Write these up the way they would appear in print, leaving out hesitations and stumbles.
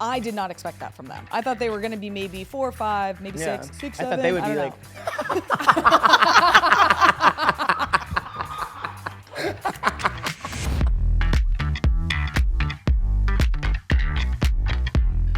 I did not expect that from them. I thought they were going to be maybe 4 or 5, maybe 6, 7. I thought they would be don't know.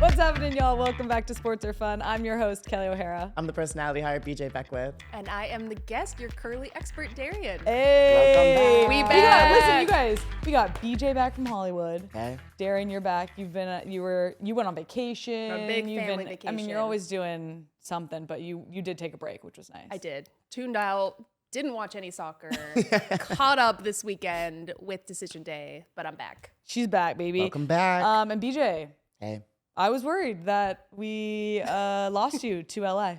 What's happening, y'all? Welcome back to Sports Are Fun. I'm your host, Kelley O'Hara. I'm the personality hire, BJ Beckwith. And I am the guest, your curly expert, Darian. Hey! Welcome back. We back. Listen, you guys, we got BJ back from Hollywood. Okay. Darian, you're back. You went on vacation. A big You've family I mean, vacation. you're always doing something, but you did take a break, which was nice. I did. Tuned out, didn't watch any soccer, caught up this weekend with Decision Day, but I'm back. She's back, baby. Welcome back. And BJ, Hey. I was worried that we lost you to LA.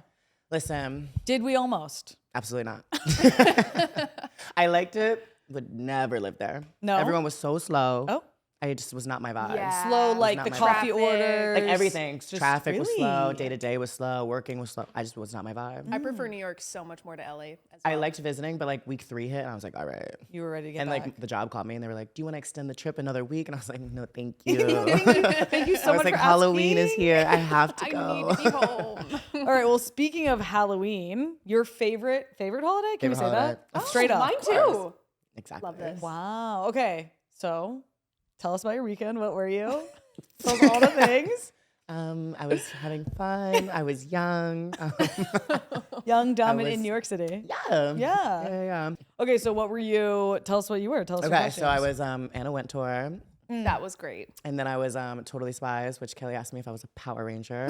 Listen, Did we almost? absolutely not. I liked it, would never live there. No? Everyone was so slow. Oh. I just was not my vibe. Yeah. Slow, It was like not the my coffee vibe. orders. Like everything. Just Traffic was slow, really? day to day was slow, working was slow. I just was not my vibe. I prefer New York so much more to LA as well. I liked visiting, but like week 3 hit and I was like, all right. You were ready to get And back. like the job called me and they were like, do you want to extend the trip another week? And I was like, no, thank you. Thank you so I was much like, for Halloween is asking. here. I have to I go. need to be home. All right. Well, speaking of Halloween, your favorite holiday? Can we Favorite say holiday. that? Straight up. Mine too. Exactly. Love this. Wow. Okay. So, tell us about your weekend. What were you? Tell us all the things. I was having fun. I was young. Young, dumb, and was- in New York City. Yeah. Yeah. Okay. So, what were you? Tell us what you were. Tell us. your Okay, so I costumes. was Anna Wintour, That was great. and then I was Totally Spies, which Kelly asked me if I was a Power Ranger.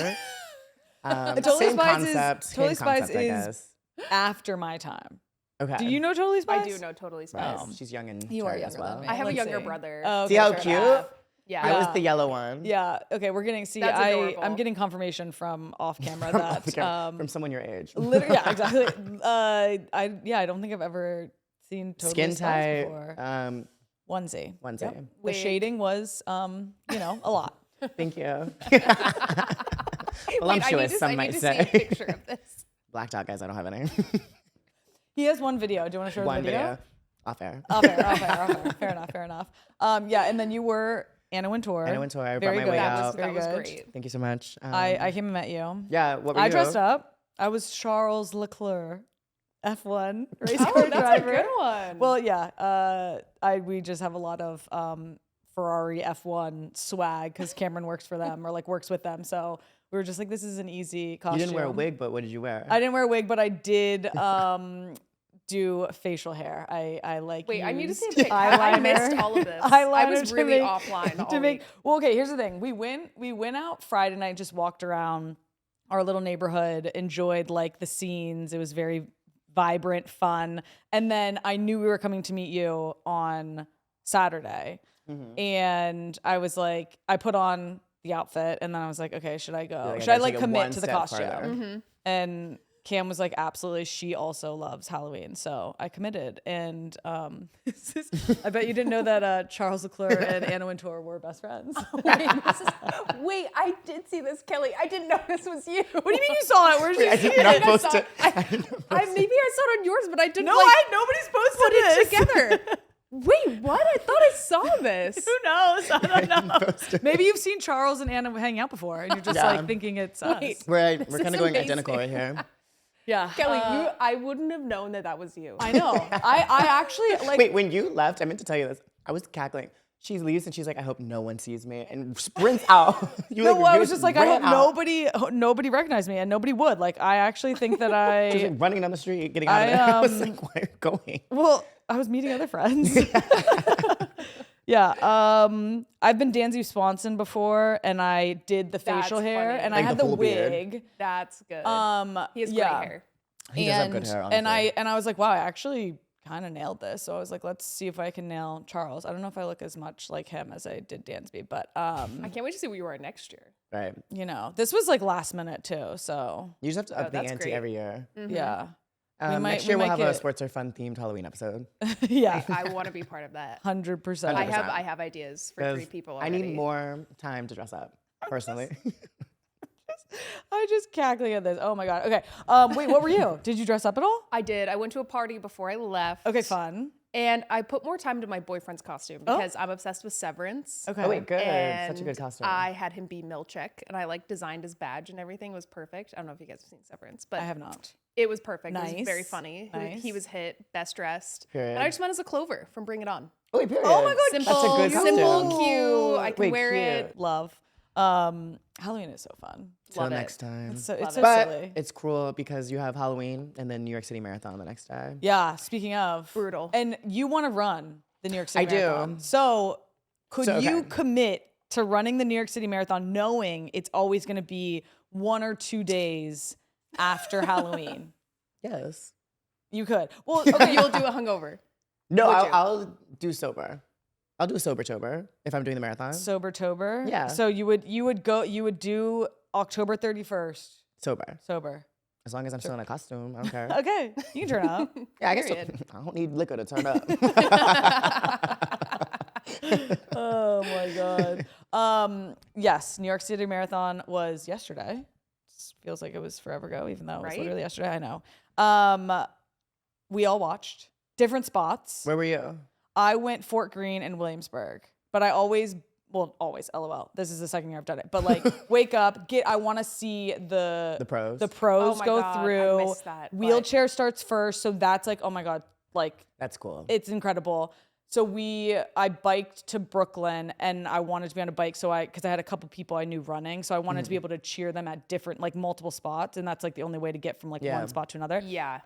Totally same Spies concept. is Totally same Spies concept, I is guess. after my time. Okay. Do you know Totally Spies? I do know Totally Spies. Wow. She's young and You are tired as younger than well. me. I have a Let's younger see. brother. Oh, See how okay, cute? fair. Yeah. I was the yellow one. Yeah. Okay. We're getting. See, That's adorable. I'm getting confirmation from off camera that From someone your age. literally, yeah, exactly. I don't think I've ever seen Totally Skin Spies tight. before. Onesie. Onesie. Yep. The Wig. shading was, a lot. Thank you. Wait, Voluptuous, some I might need to say. see a picture of this. Black dot, guys. I don't have any. He has one video. Do you want to show One the video? video. Off air. Off air. Fair enough. Yeah, and then you were Anna Wintour. Anna Wintour. I Very brought my good. way That out. was, Very that was good. great. Thank you so much. I came and met you. Yeah, what were you? I dressed up. I was Charles Leclerc, F1 race car Oh, that's driver. a good one. Well, yeah. We just have a lot of Ferrari F1 swag because Cameron works for them or like works with them. So we were just like, this is an easy costume. You didn't wear a wig, but what did you wear? I didn't wear a wig, but I did do facial hair. I like. Wait, I need to used see a picture. eyeliner. I missed all of this. I Eyeliner was to really make- offline all to make. week. Well, okay. Here's the thing. We went out Friday night, just walked around our little neighborhood, enjoyed like the scenes. It was very vibrant, fun. And then I knew we were coming to meet you on Saturday, and I was like, I put on the outfit, and then I was like, okay, should I go? You're like, I Should I gotta like take it commit one to the step costume? further. And Cam was like, absolutely. She also loves Halloween. So I committed. And I bet you didn't know that Charles Leclerc and Anna Wintour were best friends. Wait, I did see this, Kelly. I didn't know this was you. What do you mean you saw it? Where did you I see did not it? post it. Maybe I saw it on yours, but I didn't No, nobody's posted put it this. together. Wait, what? I thought I saw this. Who knows? I don't know. post it. Maybe you've seen Charles and Anna hang out before, and you're just Yeah. like thinking it's us. Wait. We're This kind is of going amazing. identical right here. Yeah, Kelly, I wouldn't have known that was you. I know. I actually like. Wait, when you left, I meant to tell you this. I was cackling. She leaves and she's like, I hope no one sees me, and sprints out. You, No, I you was just like, I hope ran out. nobody recognized me, and nobody would. Like, I actually think that She was I. like running down the street, getting out of there. I was like, where are you going? Well, I was meeting other friends. Yeah. I've been Danzy Swanson before, and I did the facial That's hair, funny. and Like I had the the full beard. wig. That's good. He has yeah. great hair. He does have good hair, and honestly. I was like, wow, I actually kind of nailed this. So I was like, let's see if I can nail Charles. I don't know if I look as much like him as I did Dansby, but I can't wait to see what you are next year. Right. this was like last minute too. So You just have to up the that's ante great. every year. yeah, Next year we'll have a get- Sports Are Fun themed Halloween episode. yeah, I want to be part of that. 100%. I have ideas for 3 'Cause people I already. need more time to dress up, personally. I just cackling at this. Oh my god. Okay. Wait, what were you? Did you dress up at all? I did. I went to a party before I left. Okay, fun. And I put more time into my boyfriend's costume because I'm obsessed with Severance. Okay. Oh wait, good. And Such a good costume. I had him be Milchick, and I like designed his badge and everything. It was perfect. I don't know if you guys have seen Severance, but I have not. it was perfect. It was Nice. very funny. Nice. He was hit, best dressed. Period. And I just went as a Clover from Bring It On. Oh, wait, period. Oh my God, Simple, That's a good costume. simple, cute. I can Wait, wear it. cute. Love. Halloween is so fun. Till Love it. next time. So Love it's it. so But silly. it's cruel because you have Halloween and then New York City Marathon the next day. Yeah. Speaking of Brutal. and you want to run the New York City I do. Marathon. So could So, okay. you commit to running the New York City Marathon, knowing it's always going to be 1 or 2 days after Halloween? Yes. You could. Well, okay. You'll do a hungover. No, Would I'll, you? I'll do sober. I'll do a sober-tober if I'm doing the marathon. Sober-tober. Yeah. So you would do October 31st Sober. sober. As long as I'm still in a costume, I don't care. Okay, you can turn up. Yeah, I guess so. Period. I don't need liquor to turn up. Oh my God. Yes, New York City Marathon was yesterday. Feels like it was forever ago, even though it was Right? literally yesterday. I know. We all watched different spots. Where were you? I went Fort Greene and Williamsburg, but I always, LOL. This is the second year I've done it. But like, wake up, I want to see the pros. The pros Oh my go God, I through. missed that, but- Wheelchair starts first, so that's like, oh my God, like That's cool. it's incredible. So I biked to Brooklyn and I wanted to be on a bike. Cause I had a couple people I knew running. So I wanted to be able to cheer them at different, like multiple spots. And that's like the only way to get from like one spot to another. Yeah.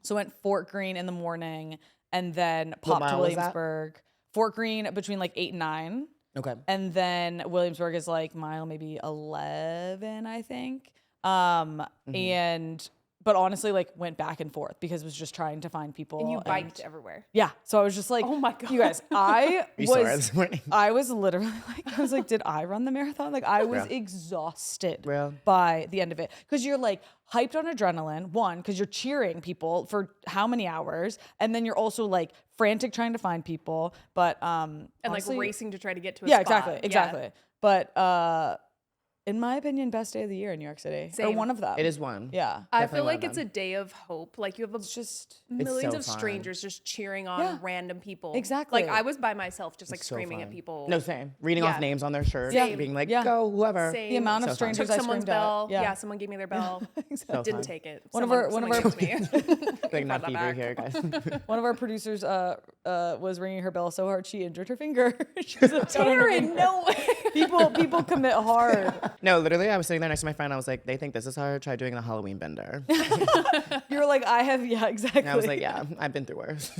So went Fort Greene in the morning and then What popped to mile was that? Williamsburg. Fort Greene between like 8 and 9. Okay. And then Williamsburg is like mile maybe 11, I think. But honestly, like went back and forth because I was just trying to find people. And you biked everywhere. Yeah. So I was just like, Oh my God. you guys, You saw her this morning. I was literally like, did I run the marathon? Like I was Yeah. exhausted Real. by the end of it. Cause you're like hyped on adrenaline, one, cause you're cheering people for how many hours. And then you're also like frantic trying to find people. But, And honestly, like racing to try to get to a yeah, spot. exactly. But, in my opinion, best day of the year in New York City. Or Same. one of them. It is one. Yeah. I Definitely feel one like of it's a them. day of hope. Like you have Just millions so of fun. strangers just cheering on Yeah. random people. Exactly. Like I was by myself just like It's so screaming at fun. people. No, same. Reading Yeah. off names on their shirts, Yeah. being like, Yeah. go, whoever. Same. the amount So of fun. strangers Took I someone's screamed at. bell. Yeah. Someone gave me their bell. So Didn't fun. take it. One of Someone our- gave it to me. Like, not Brought fever that here, guys. One of our producers was ringing her bell so hard she injured her finger. She was a Aaron, no way. people commit hard. No, literally, I was sitting there next to my friend. I was like, they think this is hard. Try doing the Halloween bender. You're like, yeah, exactly. And I was like, yeah, I've been through worse.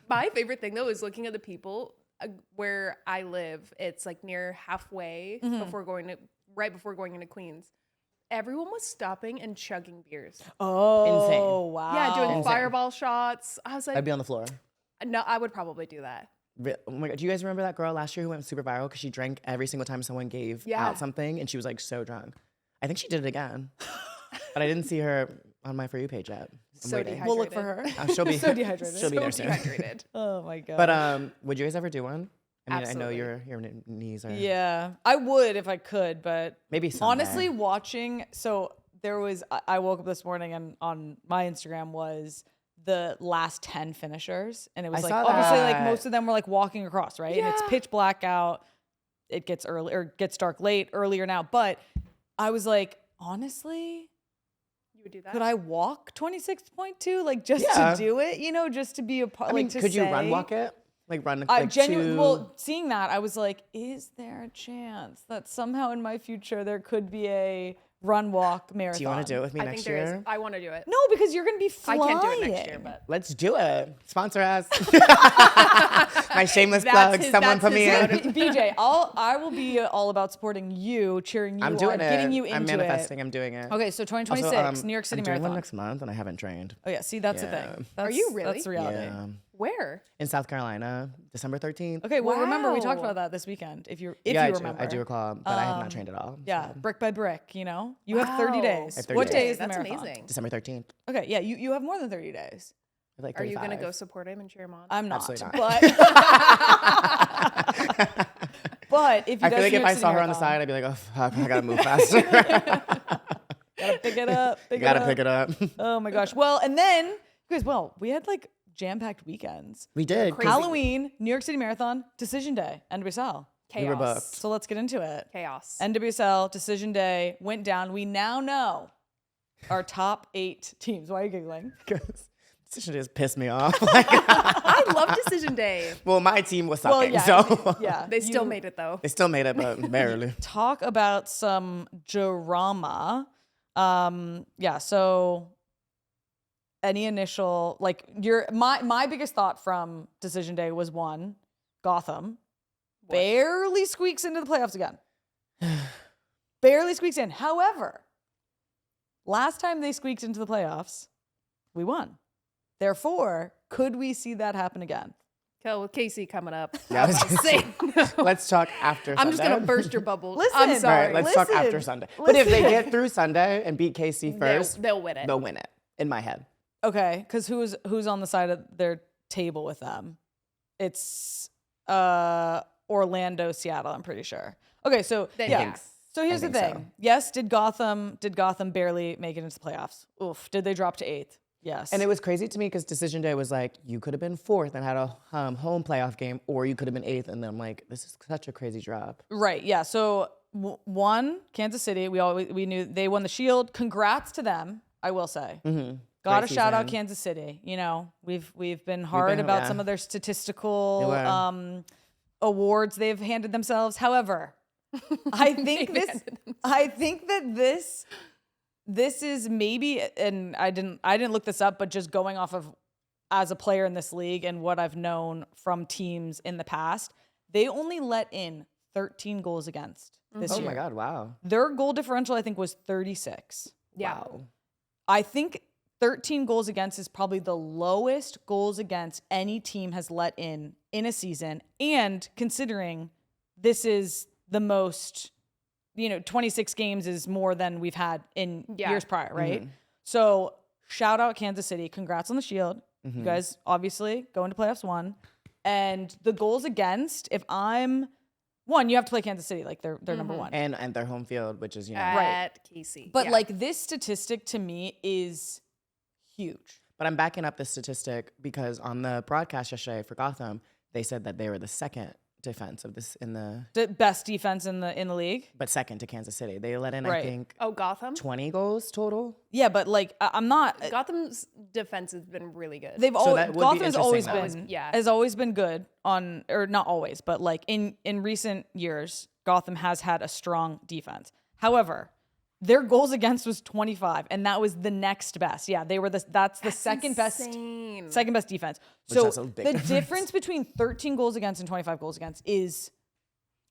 My favorite thing though is looking at the people where I live. It's like near halfway right before going into Queens. Everyone was stopping and chugging beers. Oh, Insane. wow. Yeah, doing Insane. fireball shots. I was I'd like, be on the floor. no, I would probably do that. Oh my God, do you guys remember that girl last year who went super viral because she drank every single time someone gave Yeah. out something and she was like so drunk? I think she did it again, but I didn't see her on my For You page yet. I'm So waiting. dehydrated. We'll look for her. She'll be So dehydrated. She'll be there So soon. dehydrated. Oh my god. But would you guys ever do one? I mean, Absolutely. I know your knees are. yeah, I would if I could, but Maybe someday. honestly, watching. So there was. I woke up this morning and on my Instagram was the last 10 finishers, and it was I like saw obviously like that. most of them were like walking across, right? And it's Yeah. pitch black out. It gets early or gets dark earlier now, but I was like, honestly, You would do that? could I walk 26.2 like just Yeah. to do it? You know, just to be a part. I mean, like, to could you run say- walk it? Like run I like genuinely, two- well, seeing that, I was like, is there a chance that somehow in my future there could be a run walk marathon? Do you want to do it with me I next think there is. year? I want to do it. No, because you're gonna be I flying. can't do it next year, but Let's do it. Sponsor us. My shameless That's plug. his- Someone that's put me his in. BJ, I will be all about supporting you, cheering you I'm on, doing it. getting you into I'm manifesting. I'm doing it. it. Okay, so 2026, Also, New York City I'm doing Marathon. one next month, and I haven't trained. Oh yeah, see that's the Yeah. thing. Are you really? That's the reality. Yeah. where? In South Carolina, December 13th. Okay, well remember we talked Wow. about that this weekend. If you yeah, remember, I do recall, but I have not trained at all. Yeah, so. brick by brick. You know, you have 30 Wow. days. I have 30 What day days. is the That's marathon? amazing. December 13th. Okay, yeah, you have more than 30 days. I have like Are you gonna 35. go support him and cheer him on? I'm not, Absolutely but but if you I feel like if I saw her on the side, I'd be like, oh fuck, I gotta move faster. gotta pick it up. Gotta pick it up. Oh my gosh. Well, and then because we had like jam-packed weekends. We did. Crazy. Halloween, New York City Marathon, Decision Day, NWSL. Chaos. We were booked. So let's get into it. Chaos. NWSL Decision Day went down. We now know our top 8 teams. Why are you giggling? Because Decision just pissed me off. I love Decision Day. Well, my team was sucking, yeah, so yeah. They still made it though. they still made it, but barely. Talk about some drama. So any initial, like, my biggest thought from Decision Day was one, Gotham barely squeaks into the playoffs again. Barely squeaks in. However, last time they squeaked into the playoffs, we won. Therefore, could we see that happen again? Kel, with Casey coming up. Yeah, I was gonna say, no. let's talk after I'm Sunday. just gonna burst your bubble. Listen. I'm All sorry. right, let's talk after Listen. Sunday. But if they get through Sunday and beat KC first, They'll win it. they'll win it, in my head. Okay, because who's on the side of their table with them? It's Orlando, Seattle, I'm pretty sure. Okay, so Then, yeah. yeah. So here's the think thing. so. Yes, did Gotham barely make it into the playoffs? Oof. Did they drop to 8th? Yes. And it was crazy to me because Decision Day was like, you could have been 4th and had a home playoff game, or you could have been 8th. And then I'm like, this is such a crazy drop. Right. Yeah. So one, Kansas City. We knew they won the Shield. Congrats to them. I will say. Mm-hmm. Got Great to shout out season. Kansas City. You know, we've been hard about yeah. some of their They statistical were. awards they've handed themselves. However, I think that this is maybe, and I didn't look this up, but just going off of as a player in this league and what I've known from teams in the past, they only let in 13 goals against this Oh year. my God, wow. Their goal differential, I think, was 36. Yeah. Wow. I think 13 goals against is probably the lowest goals against any team has let in a season. And considering this is the most, 26 games is more than we've had in years prior, right? Mm-hmm. So shout out Kansas City. Congrats on the Shield. Mm-hmm. You guys obviously going to playoffs 1. And the goals against, if I'm one, you have to play Kansas City. Like they're number 1. And their home field, which is, At Casey. But Yeah. like this statistic to me is huge. But I'm backing up the statistic because on the broadcast yesterday for Gotham, they said that they were the second defense of this The best defense in the league. but second to Kansas City. They let in, I Right. think, Oh, Gotham. 20 goals total. Yeah, but like I'm not. Gotham's defense has been really good. They've So always that would be Gotham has always interesting, been though. has always been good on, or not always, but like in recent years, Gotham has had a strong defense. However, their goals against was 25, and that was the next best. Yeah, they were that's the second best defense. So that's a big the difference. difference between 13 goals against and 25 goals against is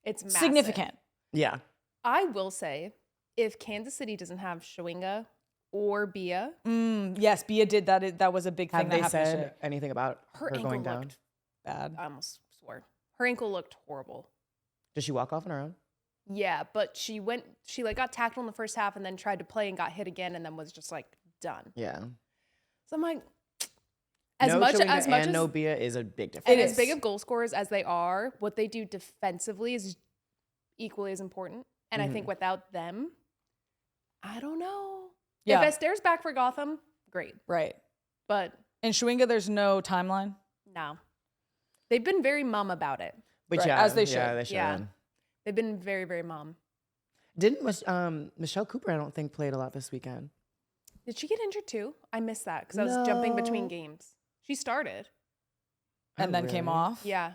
It's massive. significant. Yeah. I will say, if Kansas City doesn't have Schwinga or Bia, Yes, Bia did that. That was a big thing Have that they happened. said yesterday. anything about her her ankle going down? looked, Bad. I almost swore, her ankle looked horrible. Did she walk off on her own? Yeah, but she like got tackled in the first half and then tried to play and got hit again and then was just like done. Yeah. So I'm like, No as Schwinga much and as no Bia is a big difference. and It as is. big of goal scorers as they are, what they do defensively is equally as important. And I think without them, I don't know. Yeah. If Esther's back for Gotham, great. Right. But In Schwinga, there's no timeline. no. They've been very mum about it. But Right, yeah, as they Yeah, should. they should. Yeah. They've been very, very mum. Didn't Michelle Cooper, I don't think, played a lot this weekend. Did she get injured too? I missed that because I was jumping between No. games. She started. And Oh, then came really? off. Yeah.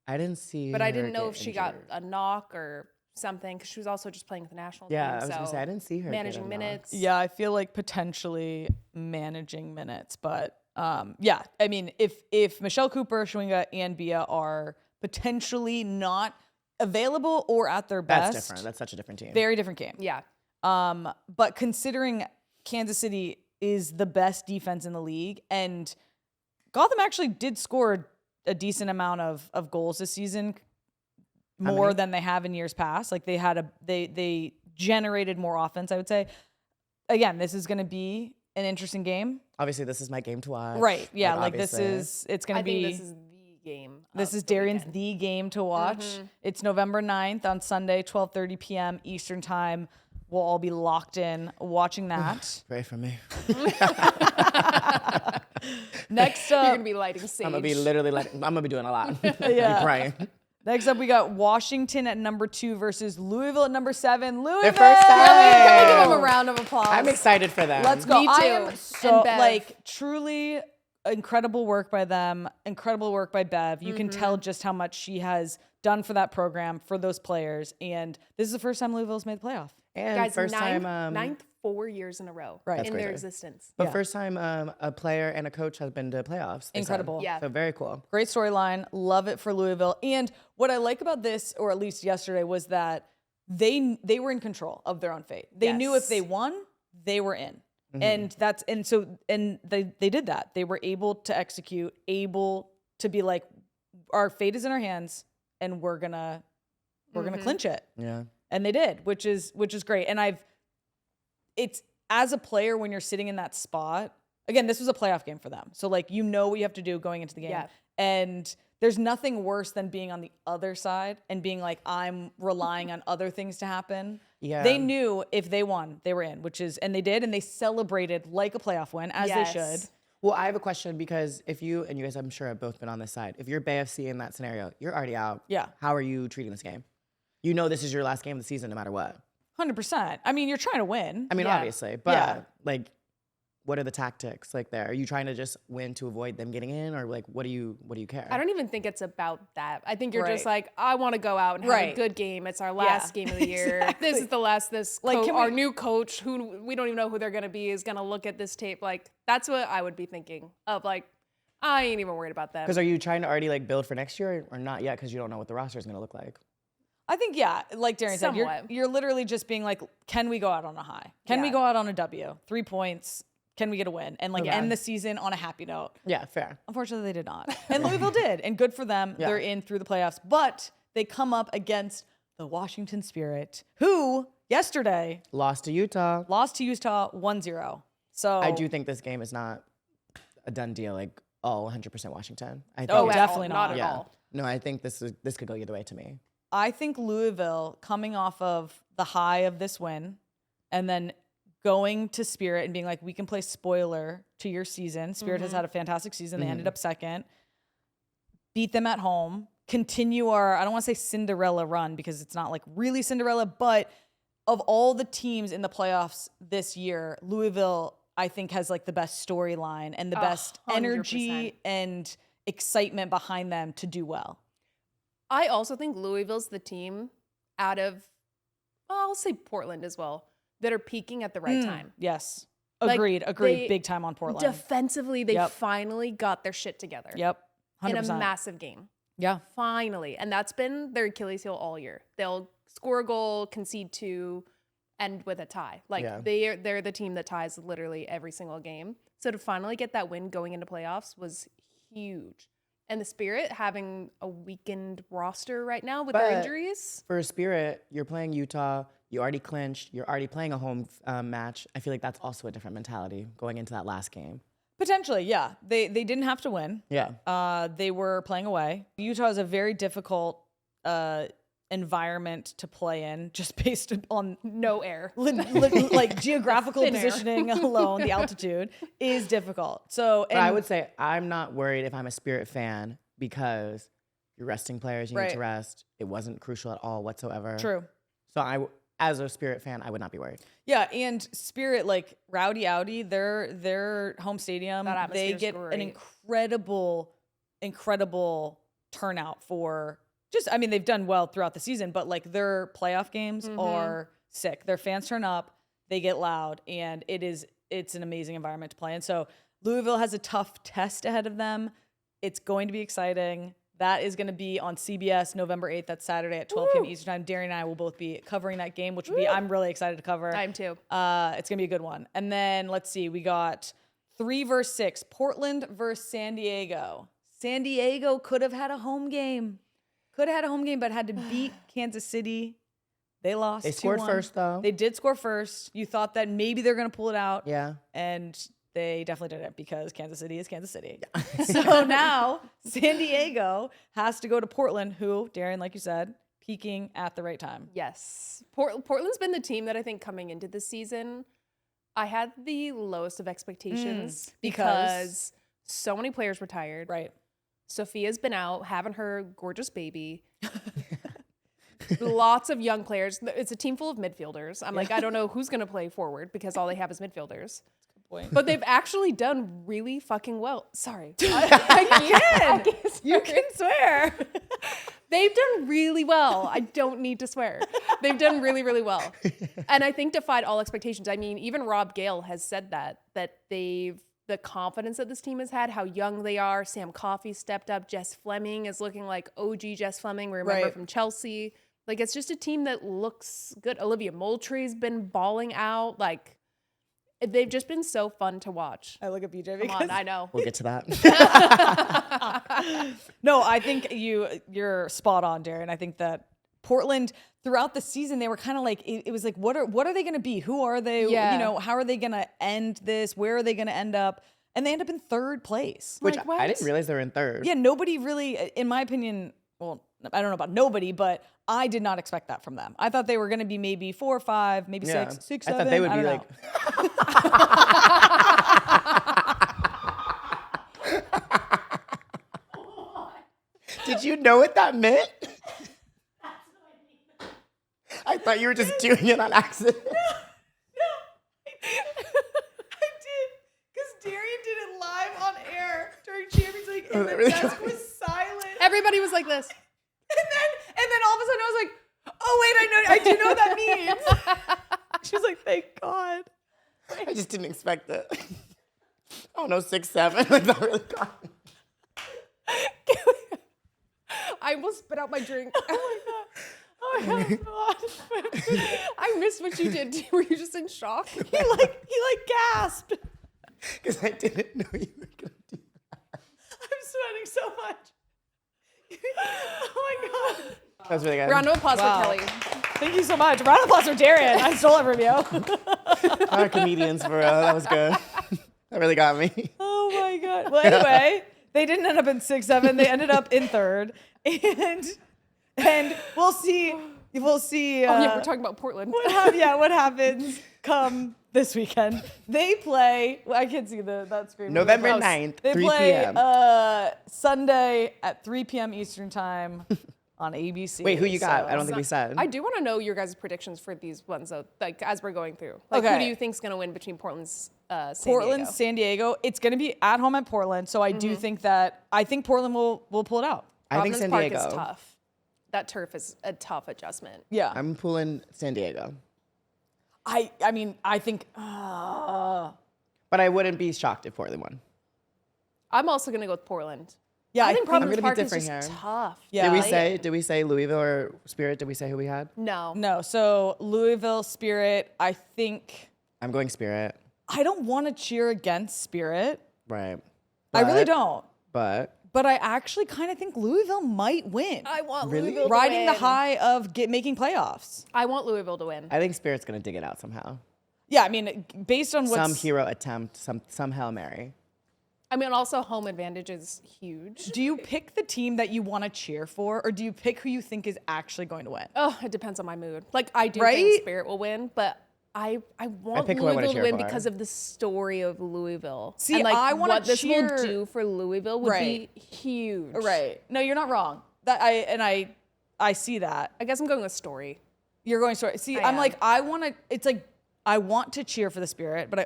I didn't see But I her didn't know get if she got injured. a knock or something because she was also just playing with the national Yeah, team. I was going to say, I didn't see her get managing a knock. minutes. Yeah, I feel like potentially managing minutes, but yeah, I mean, if Michelle Cooper, Schwinga, and Bia are potentially not available or at their best, That's different. That's such a different team. very different game. Yeah. But considering Kansas City is the best defense in the league, and Gotham actually did score a decent amount of goals this season, more many? than they have in years past. Like they generated more offense, I would say. Again, this is going to be an interesting game. Obviously, this is my game to watch. Right. Yeah. Like obviously. it's going I to be. think this is the game. This of is the Darian's weekend. the game to watch. It's November 9th on Sunday, 12:30 p.m. Eastern time. We'll all be locked in watching that. Pray for me. Next You're up, gonna be lighting sage. I'm gonna be literally like, I'm gonna be doing a lot. Yeah. Be praying. next up, we got Washington at number 2 versus Louisville at number 7. Louisville. Their first time. Can we give them a round of applause? I'm excited for them. Let's go. Me I too. am so And Bev. like truly incredible work by them. Incredible work by Bev. You can tell just how much she has done for that program, for those players. And this is the first time Louisville's made the playoff. And Guys, first ninth, time, 4 years in a row Right. in That's their crazy. existence. but Yeah. first time a player and a coach has been to playoffs. they said. Incredible. Yeah. So very cool. Great storyline. Love it for Louisville. And what I like about this, or at least yesterday, was that they were in control of their own fate. They knew if they won, they were in. And they did that. They were able to execute, able to be like, our fate is in our hands, and we're gonna clinch it. Yeah. And they did, which is great. And it's as a player, when you're sitting in that spot, again, this was a playoff game for them. So like, you know what you have to do going into the game. Yeah. And there's nothing worse than being on the other side and being like, I'm relying on other things to happen. Yeah. They knew if they won, they were in, and they did, and they celebrated like a playoff win, as they should. Well, I have a question, because if you guys, I'm sure, have both been on this side. If you're BFC in that scenario, you're already out. Yeah. How are you treating this game? You know this is your last game of the season, no matter what. 100%. I mean, you're trying to win. I mean, Yeah. obviously, but Yeah. like, what are the tactics like there? Are you trying to just win to avoid them getting in, or like, what do you care? I don't even think it's about that. I think you're Right. just like, I want to go out and have Right. a good game. It's our last game of the year. Exactly. This is the last. Like, Our new coach, who we don't even know who they're gonna be, is gonna look at this tape. Like, that's what I would be thinking of. Like, I ain't even worried about them. Because are you trying to already like build for next year, or not yet? Because you don't know what the roster is going to look like. I think, yeah, like Darian said, Somewhat. you're literally just being like, can we go out on a high? Can we Yeah. go out on a W? 3 points. Can we get a win? And like end the season on a happy note. Yeah, fair. Unfortunately, they did not. And Louisville did. And good for them. Yeah. They're in through the playoffs. But they come up against the Washington Spirit, who yesterday Lost to Utah. lost to Utah 1-0. So I do think this game is not a done deal. Like, 100% Washington. I think Oh, it's- definitely not not. at yeah. all. No, I think this could go either way to me. I think Louisville, coming off of the high of this win and then going to Spirit and being like, we can play spoiler to your season. Spirit has had a fantastic season. They ended up second. Beat them at home. Continue our, I don't want to say Cinderella run, because it's not like really Cinderella, but of all the teams in the playoffs this year, Louisville, I think, has like the best storyline and the best 100%. energy and excitement behind them to do well. I also think Louisville's the team out of, I'll say Portland as well, that are peaking at the right time. Yes. Like, Agreed. they- Big time on Portland. Defensively, they Yep. finally got their shit together. Yep. 100%. In a massive game. Yeah. Finally. And that's been their Achilles heel all year. They'll score a goal, concede 2, end with a tie. Like, Yeah. they're the team that ties literally every single game. So to finally get that win going into playoffs was huge. And the Spirit having a weakened roster right now with their But- injuries. For Spirit, you're playing Utah. You already clinched. You're already playing a home match. I feel like that's also a different mentality going into that last game. Potentially, yeah. They didn't have to win. Yeah. They were playing away. Utah is a very difficult environment to play in, just based on No air. like geographical Thin air. positioning alone. The altitude is difficult. So, But I would say I'm not worried if I'm a Spirit fan, because you're resting players. You need to Right. rest. It wasn't crucial at all whatsoever. True. So as a Spirit fan, I would not be worried. Yeah, and Spirit, like Rowdy Audi, their home stadium, That they atmosphere's get an great. incredible turnout for just, I mean, they've done well throughout the season, but like their playoff games are sick. Their fans turn up, they get loud, and it's an amazing environment to play in. So Louisville has a tough test ahead of them. It's going to be exciting. That is going to be on CBS November 8th. That's Saturday at 12 p.m. Eastern time. Darian and I will both be covering that game, which will be, I'm really excited to cover. Time too. It's going to be a good one. And then let's see, we got 3 versus 6, Portland versus San Diego. San Diego could have had a home game. But had to beat Kansas City. They lost. They scored 2-1. first, though. They did score first. You thought that maybe they're going to pull it out. Yeah. And they definitely didn't, because Kansas City is Kansas City. So now San Diego has to go to Portland, who, Darian, like you said, peaking at the right time. Yes. Portland's been the team that I think coming into this season, I had the lowest of expectations because So many players retired. Right. Sophia's been out having her gorgeous baby. Lots of young players. It's a team full of midfielders. I'm like, I don't know who's going to play forward because all they have is midfielders. Point. But they've actually done really fucking well. Sorry. I can. You can swear. They've done really well. I don't need to swear. They've done really, really well. And I think defied all expectations. I mean, even Rob Gale has said that the confidence that this team has had, how young they are. Sam Coffey stepped up. Jess Fleming is looking like OG Jess Fleming, we remember from Chelsea. Like, it's just a team that looks good. Olivia Moultrie's been balling out. Like, they've just been so fun to watch. I look at BJ because Come on, I know. We'll get to that. No, I think you're spot on, Darian. I think that Portland throughout the season, they were kind of like, it was like, what are they going to be? Who are they? Yeah. You know, how are they going to end this? Where are they going to end up? And they end up in third place. Which Like, what? I didn't realize they were in third. Yeah, nobody really, in my opinion, well, I don't know about nobody, but I did not expect that from them. I thought they were going to be maybe 4 or 5, maybe Yeah. 6, 6, I 7. thought they would be don't like. Did you know what that meant? I thought you were just doing it on accident. I did, because Darian did it live on air during Champions League, and the really desk was silent. Everybody was like this. And then all of a sudden I was like, oh wait, I do know what that means. She was like, thank God. I just didn't expect it. Oh no, 6, 7. Like that really got me. I almost spit out my drink. Oh my God. I missed what you did. Were you just in shock? He gasped. Because I didn't know you were gonna do that. I'm sweating so much. Oh my God. That was really good. Round of applause Wow. for Kelley. Thank you so much. Round of applause for Darian. I stole it from you. Our comedians for that was good. That really got me. Oh my God. Well, anyway, they didn't end up in 6, 7. They ended up in third. And we'll see. We'll see. Oh yeah, we're talking about Portland. What happens come this weekend? They play. Well, I can't see that screen. November Oh, 9th, They 3 play p.m. Sunday at 3 p.m. Eastern time on ABC. Wait, who you got? So- I don't think we said. I do want to know your guys' predictions for these ones, though. Like as we're going through, like who Okay. do you think's going to win between Portland's Portland, Diego? San Diego. It's going to be at home at Portland, so I do think that Portland will pull it out. I think Providence San Park Diego. is tough. That turf is a tough adjustment. Yeah, I'm pulling San Diego. I mean, I think. But I wouldn't be shocked if Portland won. I'm also going to go with Portland. Yeah, I think Providence gonna be Park is different just here. tough. Yeah. Did we say Louisville or Spirit? Did we say who we had? No. No, so Louisville Spirit. I think I'm going Spirit. I don't want to cheer against Spirit. Right. I really But- don't. But I actually kind of think Louisville might win. I want Really? Louisville to Riding the win. high of making playoffs. I want Louisville to win. I think Spirit's gonna dig it out somehow. Yeah, I mean, based on Some what's hero attempt, some Hail Mary. I mean, also home advantage is huge. Do you pick the team that you want to cheer for, or do you pick who you think is actually going to win? Oh, it depends on my mood. Like I do Right? think Spirit will win, but I want pick who I wanna Louisville to cheer win for. because of the story of Louisville. See, and like I wanna what this cheer- will do for Louisville would Right. be huge. Right. No, you're not wrong. I see that. I guess I'm going with story. You're going to see. I I'm am. like, it's like I want to cheer for the Spirit, but I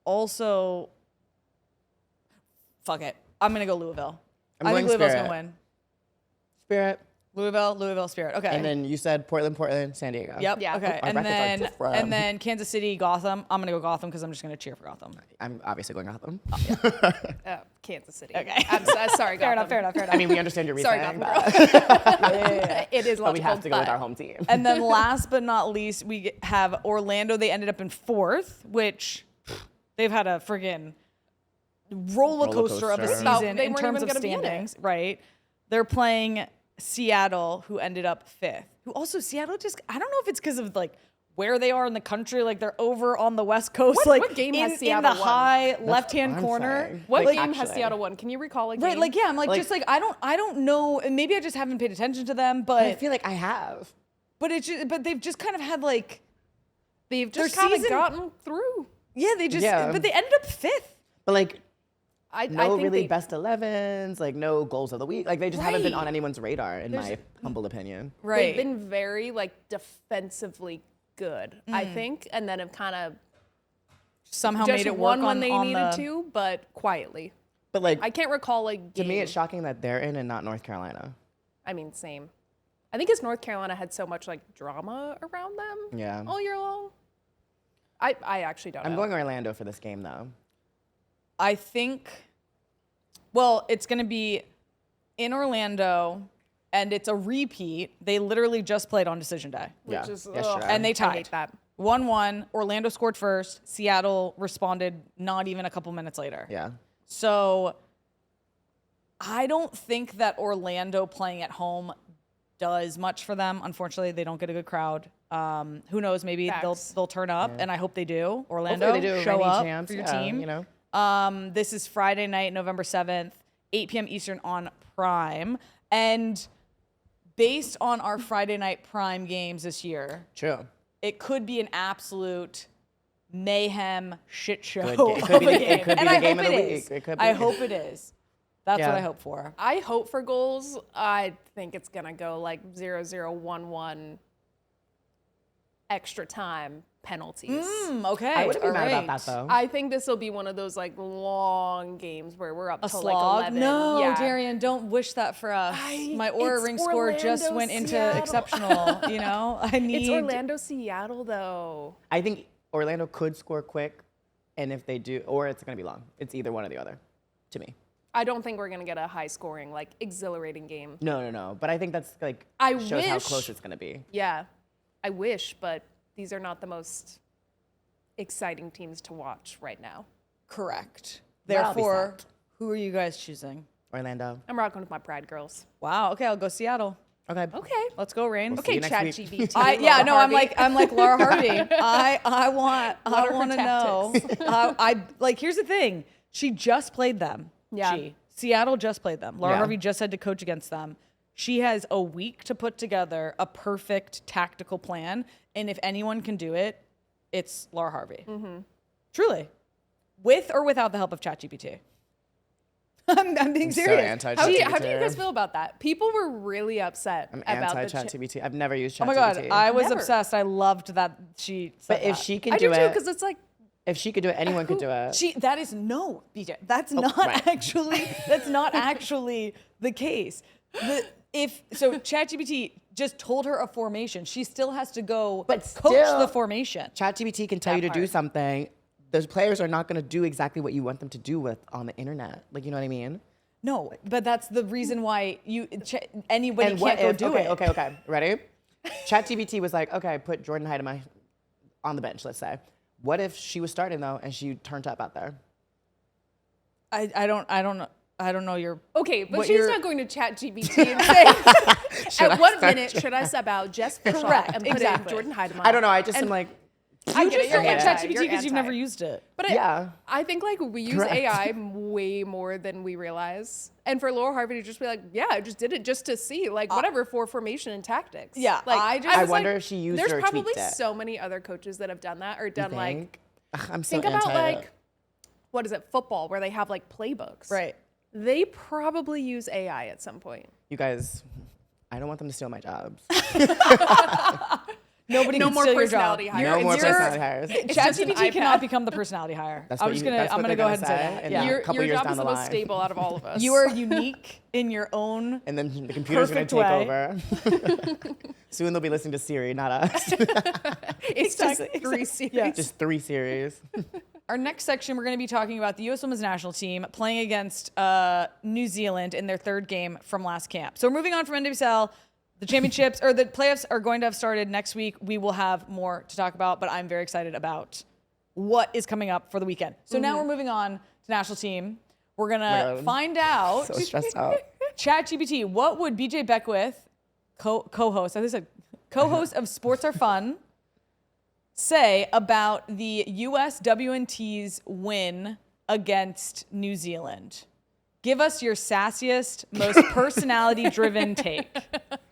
also fuck it. I'm gonna go Louisville. I'm I going think Louisville's Spirit. gonna win. Spirit. Louisville, Spirit. Okay. And then you said Portland, San Diego. Yep. Yeah. Okay. Our And brackets are then different. Kansas City, Gotham. I'm gonna go Gotham because I'm just gonna cheer for Gotham. I'm obviously going Gotham. Oh, Kansas City. Okay. I'm sorry, Fair Gotham. enough. I mean, we understand your Sorry, reasoning, Gotham. but It is but we logical, have to go with but- our home team. And then last but not least, we have Orlando. They ended up in 4th, which they've had a friggin' roller coaster of a coaster. season They in weren't terms even of gonna be in it. standings, right? They're playing Seattle, who ended up 5th. Who also Seattle just I don't know if it's because of like where they are in the country, like they're over on the West Coast, What game has in Seattle the won? high left-hand I'm corner. saying. What Like, game has actually. Seattle won? Can you recall a game? Right, like yeah, I'm like, Like- just like I don't know, and maybe I just haven't paid attention to them, I but feel like I have. but they've just kind of had like They've their just kind of season- gotten through. yeah, they just Yeah. but they ended up 5th. But like, I No think really they, best 11s, like no goals of the week. Like they just haven't been on anyone's radar, in my humble opinion. they've been very like defensively good, I Mm. think, and then have kind of Somehow just made it work won when on, they on needed the, to, but quietly. But like I can't recall like to me, game. it's shocking that they're in and not North Carolina. I mean, same. I think it's North Carolina had so much like drama around them Yeah. all year long. I actually don't know. I'm going Orlando for this game though. I think, well, it's going to be in Orlando, and it's a repeat. They literally just played on decision day. which Yeah. is Yesterday. And they I tied. hate that. 1-1. Orlando scored first. Seattle responded not even a couple minutes later. Yeah. So I don't think that Orlando playing at home does much for them. Unfortunately, they don't get a good crowd. Who knows? Maybe Facts. they'll turn up, and I hope they do. Orlando, Hopefully they do. show Reigning up champs, for your yeah, team. you know. This is Friday night, November 7th, 8 p.m. Eastern on Prime. And based on our Friday night Prime games this year, True. it could be an absolute mayhem shit show. Good game. It could of be a the- game. it could be And the I game hope of the it week. is. It could be. I hope it is. That's Yeah. what I hope for. I hope for goals. I think it's gonna go like 0-0-1-1 extra time penalties. Okay. I wouldn't be all mad about right. that though. I think this will be one of those like long games where we're up A till slog? like 11. No, yeah. Darian, don't wish that for us. My Aura it's Ring score just Orlando, went into Seattle. exceptional. You know, I need. It's Orlando, Seattle though. I think Orlando could score quick, and if they do, or it's going to be long. It's either one or the other, to me. I don't think we're gonna get a high scoring, like exhilarating game. No. But I think that's like I shows how wish- close it's going to be. Yeah, I wish, but these are not the most exciting teams to watch right now. Correct. But I'll be Therefore, sad. who are you guys choosing? Orlando. I'm rocking with my Pride girls. Wow. Okay, I'll go Seattle. Okay. Okay. Let's go, Rain. We'll see Okay, you next week. ChatGPT. Yeah, Laura no, I'm Harvey. like Laura Harvey. I want What are her to know. I like. Here's the thing. She just played them. Yeah. Seattle just played them. Laura Yeah. Harvey just had to coach against them. She has a week to put together a perfect tactical plan, and if anyone can do it, it's Laura Harvey. Truly, with or without the help of ChatGPT. I'm being So serious. anti-ChatGPT. How do you guys feel about that? People were really upset I'm about the anti-ChatGPT. I've never used ChatGPT. Oh my god, I was Never. obsessed. I loved that she said But if that. she can I do do too, it, because it's like if she could do it, anyone could do it. That is no, BJ. That's not right. actually. That's not actually the case. So ChatGPT just told her a formation. She still has to go But coach still- the formation. ChatGPT can tell you to do part. something. Those players are not going to do exactly what you want them to do with on the internet. Like, you know what I mean? No, but that's the reason why anybody And can't what go if, do okay, it. okay. Ready? ChatGPT was like, okay, put Jordan Heidema on the bench, let's say. What if she was starting though and she turned up out there? I don't know your. okay, but what she's you're- not going to ChatGPT and say, at what minute should I sub out Jess Fisher Correct, and put exactly. in Jordan Heidema? I don't know. I just am like, I You get it, just you're don't like anti, ChatGPT you're because you've anti. never used it. But yeah. I think like we use Correct. AI way more than we realize. And for Laura Harvey to just be like, yeah, I just did it just to see, like whatever for formation and tactics. Yeah, like I was wonder like, if she used there's it or probably tweaked it. so many other coaches that have done that or done like think? Ugh, I'm so think about anti it. like what is it, football, where they have like playbooks. Right. They probably use AI at some point. You guys, I don't want them to steal my jobs. Nobody No can more steal your job. personality No hires. more You're- personality hires. just an ChatGPT cannot iPad. become the personality hire. That's I'm what just you- gonna. that's I'm what gonna they're go ahead and gonna say say, that. and Yeah. then- Your couple years job down is the the most line. stable out of all of us. You are unique in your own. And then the computer's going to Perfect take way. over. Soon they'll be listening to Siri, not us. it's Exactly, just three exactly. series. Yeah. Just 3 series. Our next section, we're going to be talking about the U.S. Women's National Team playing against New Zealand in their third game from last camp. So we're moving on from NWSL. The championships or the playoffs are going to have started next week. We will have more to talk about, but I'm very excited about what is coming up for the weekend. So now we're moving on to national team. We're going to God. find out, So stressed out. ChatGPT, what would BJ Beckwith, co-host, I think I said co-host of Sports Are Fun, say about the USWNT's win against New Zealand? Give us your sassiest, most personality-driven take.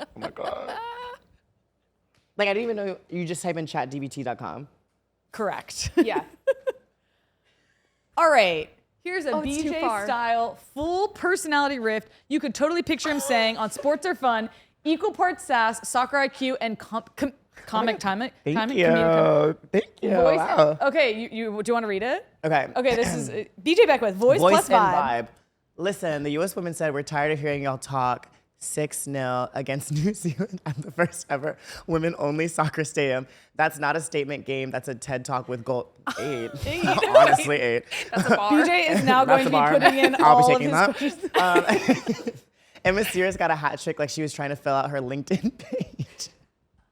Oh my God. Like, I didn't even know you just type in chatdbt.com. Correct. Yeah. All right. Here's a Oh, it's too BJ far. style full personality riff. You could totally picture him saying on Sports Are Fun, equal parts sass, soccer IQ, and comic timing. Thank you. Thank you. Voice. Wow. Okay, you do you want to read it? Okay. Okay, this is BJ Beckwith, voice plus and vibe. Listen, the U.S. women said, we're tired of hearing y'all talk 6-0 against New Zealand at the first ever women-only soccer stadium. That's not a statement game. That's a TED Talk with goal. 8. Honestly, 8. That's a bar. BJ is now going to be putting in I'll all be of taking his that. questions. Emma Sears got a hat trick like she was trying to fill out her LinkedIn page.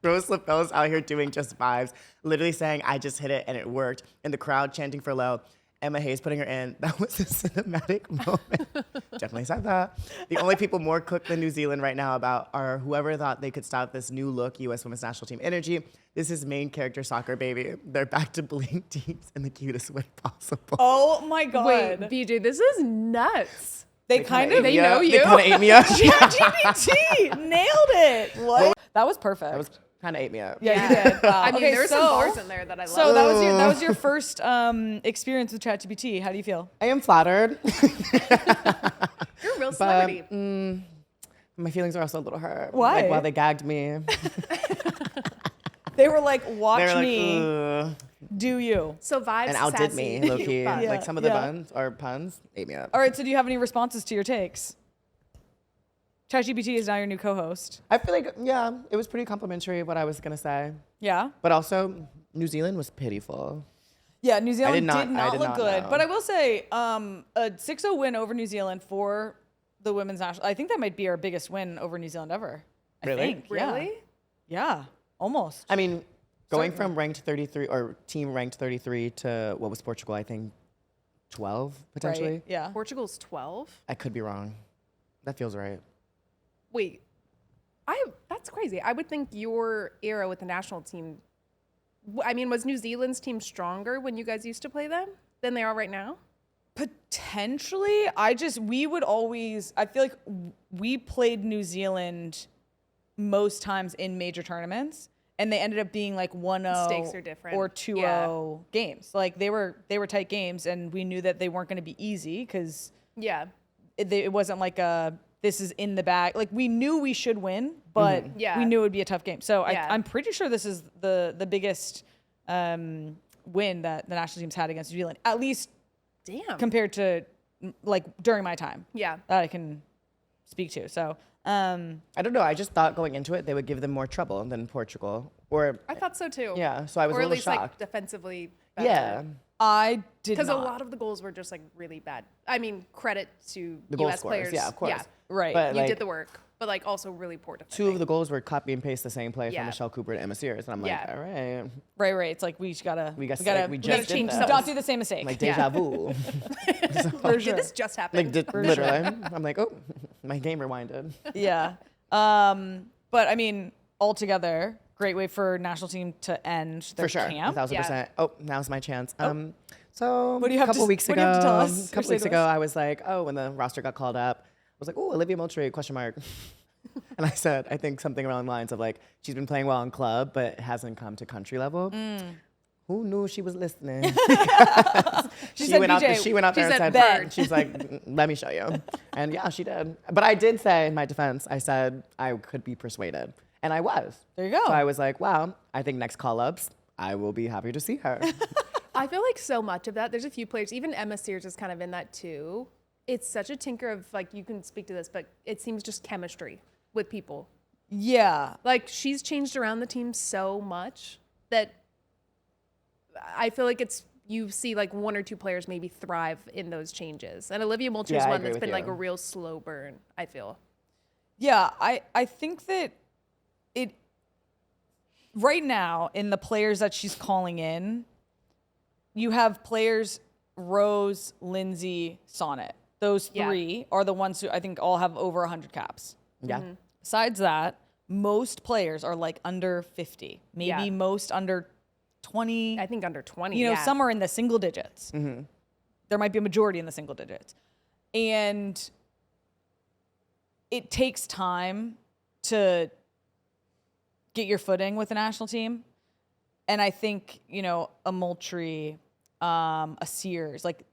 Rose LaFell's out here doing just vibes, literally saying, I just hit it and it worked. And the crowd chanting for low. Emma Hayes putting her in. That was a cinematic moment. Definitely said that. The only people more cooked than New Zealand right now about are whoever thought they could stop this new look U.S. Women's National Team energy. This is main character soccer, baby. They're back to bullying teams in the cutest way possible. Oh my God. Wait, BJ, this is nuts. They kind of They know you. They kind of ate me up. ChatGPT nailed it. What? That was perfect. That was kind of ate me up. Yeah, you did. Wow. I mean, Okay, there were some bars in there that I love. So that was your first experience with ChatGPT. How do you feel? I am flattered. You're a real celebrity. My feelings are also a little hurt. Why? Like, while they gagged me. They were like, They watch were like, me, ugh. do you. So vibes And outdid me, low key. Vibes. Like some of the Yeah. puns ate me up. All right, so do you have any responses to your takes? ChatGPT is now your new co-host. I feel like, yeah, it was pretty complimentary of what I was going to say. Yeah? But also, New Zealand was pitiful. Yeah, New Zealand did not I did look not good. know. But I will say, a 6-0 win over New Zealand for the women's national. I think that might be our biggest win over New Zealand ever. Really? I think. Yeah. Really? Yeah, almost. I mean, going Certainly. from ranked 33 or team ranked 33 to what was Portugal, I think 12 potentially. Right? Yeah. Portugal's 12? I could be wrong. That feels right. Wait. That's crazy. I would think your era with the national team, I mean, was New Zealand's team stronger when you guys used to play them than they are right now? Potentially, we would always, I feel like we played New Zealand most times in major tournaments, and they ended up being like 1-0 Stakes are different. or 2-0 games. Like they were tight games, and we knew that they weren't going to be easy because Yeah. it wasn't like this is in the bag. Like we knew we should win, but Yeah. we knew it would be a tough game. So Yeah. I'm pretty sure this is the biggest win that the national team's had against New Zealand, at least Damn. compared to like during my time. Yeah. That I can speak to. So I don't know. I just thought going into it, they would give them more trouble than Portugal. Or, I thought so too. yeah, so I was Or a at little least like shocked. defensively. Yeah. I did Because a not. lot of the goals were just like really bad. I mean, credit to The goal U.S. scorers, players. yeah, of course. Yeah, Right. But you like, did the work, but like also really poor defending. 2 of the goals were copy and paste the same play Yeah. from Michelle Cooper and Emma Sears. And I'm like, Yeah. all right. Right. It's like we gotta We just gotta did change that. not do the same mistake. Like deja vu. For sure. Did this just happen? Like literally. I'm like, oh, my game rewinded. Yeah. But I mean, altogether, great way for national team to end their For sure. camp. 1,000%. Oh, now's my chance. So What do you a have couple to- weeks what do ago, you have to tell us a or couple say weeks to ago, us? I was like, oh, when the roster got called up, I was like, oh, Olivia Moultrie, question mark. And I said, I think something along the lines of like, she's been playing well in club, but hasn't come to country level. Who knew she was listening? She she said, went out BJ, she went out she there and said, said, "Bet." she's like, let me show you. And yeah, she did. But I did say in my defense, I said I could be persuaded. And I was. There you go. So I was like, wow, I think next call-ups, I will be happy to see her. I feel like so much of that. There's a few players. Even Emma Sears is kind of in that too. It's such a tinker of like you can speak to this, but it seems just chemistry with people. Yeah. Like she's changed around the team so much that I feel like you see like 1 or 2 players maybe thrive in those changes. And Olivia Moultrie is Yeah, I one agree that's with been like you. a real slow burn, I feel. Yeah, I think that it right now in the players that she's calling in, you have players Rose, Lindsay, Sonnet. Those Yeah. 3 are the ones who I think all have over 100 caps. Yeah. Besides that, most players are like under 50, maybe Yeah. most under 20. I think under 20. You know, yeah. some are in the single digits. There might be a majority in the single digits. And it takes time to get your footing with the national team. And I think, you know, a Moultrie, a Sears, like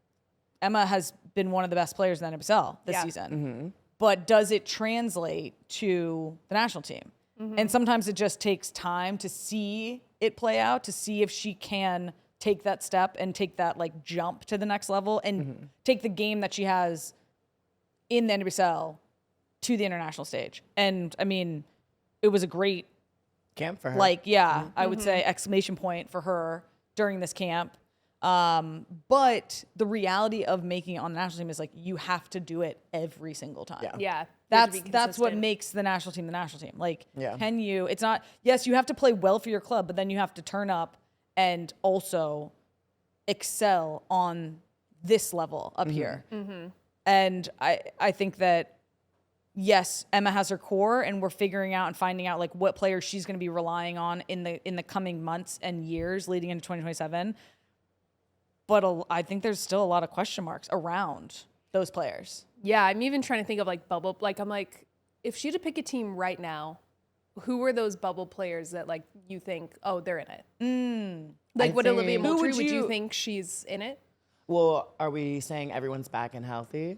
Emma has been one of the best players in the NWSL this season. But does it translate to the national team? And sometimes it just takes time to see it play out, to see if she can take that step and take that like jump to the next level and take the game that she has in the NWSL to the international stage. And I mean, it was a great camp for her. Like, I would say exclamation point for her during this camp. But the reality of making it on the national team is like, you have to do it every single time. Yeah. That's what makes the national team the national team. Like, can you, it's not, yes, you have to play well for your club, but then you have to turn up and also excel on this level up here. And I think that, yes, Emma has her core and we're figuring out and finding out like what players she's going to be relying on in the coming months and years leading into 2027. But I think there's still a lot of question marks around those players. Yeah, I'm even trying to think of like bubble. Like I'm like, if she had to pick a team right now, who are those bubble players that like you think, oh, they're in it? Like would Olivia Moultrie, would you think she's in it? Well, are we saying everyone's back and healthy?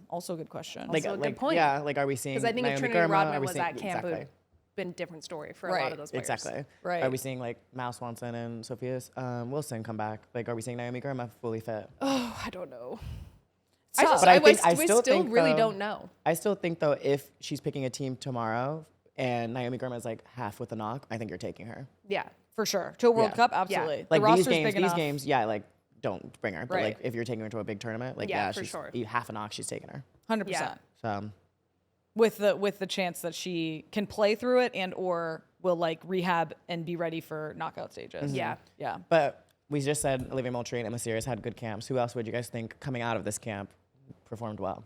Also a good question. Like, Also a good point. Yeah, like are we seeing Because I think if Naomi Trinity Girma? Rodman Are we was seeing, at camp, it would have been a different story for a lot of those players. Exactly. Right. Are we seeing like Mal Swanson and Sophia Wilson come back? Like, are we seeing Naomi Girma fully fit? Oh, I don't know. I still think, really though, don't know. I still think though, if she's picking a team tomorrow and Naomi Girma is like half with a knock, I think you're taking her. Yeah. For sure. To a World Cup, absolutely. The Like roster's these big enough. games, yeah, like don't bring her. But Right. like if you're taking her to a big tournament, like Yeah, for she's sure. half a knock, she's taking her. 100%. Yeah. So With the chance that she can play through it and or will like rehab and be ready for knockout stages. Yeah. Yeah. but we just said Olivia Moultrie and Emma Sears had good camps. Who else would you guys think coming out of this camp performed well?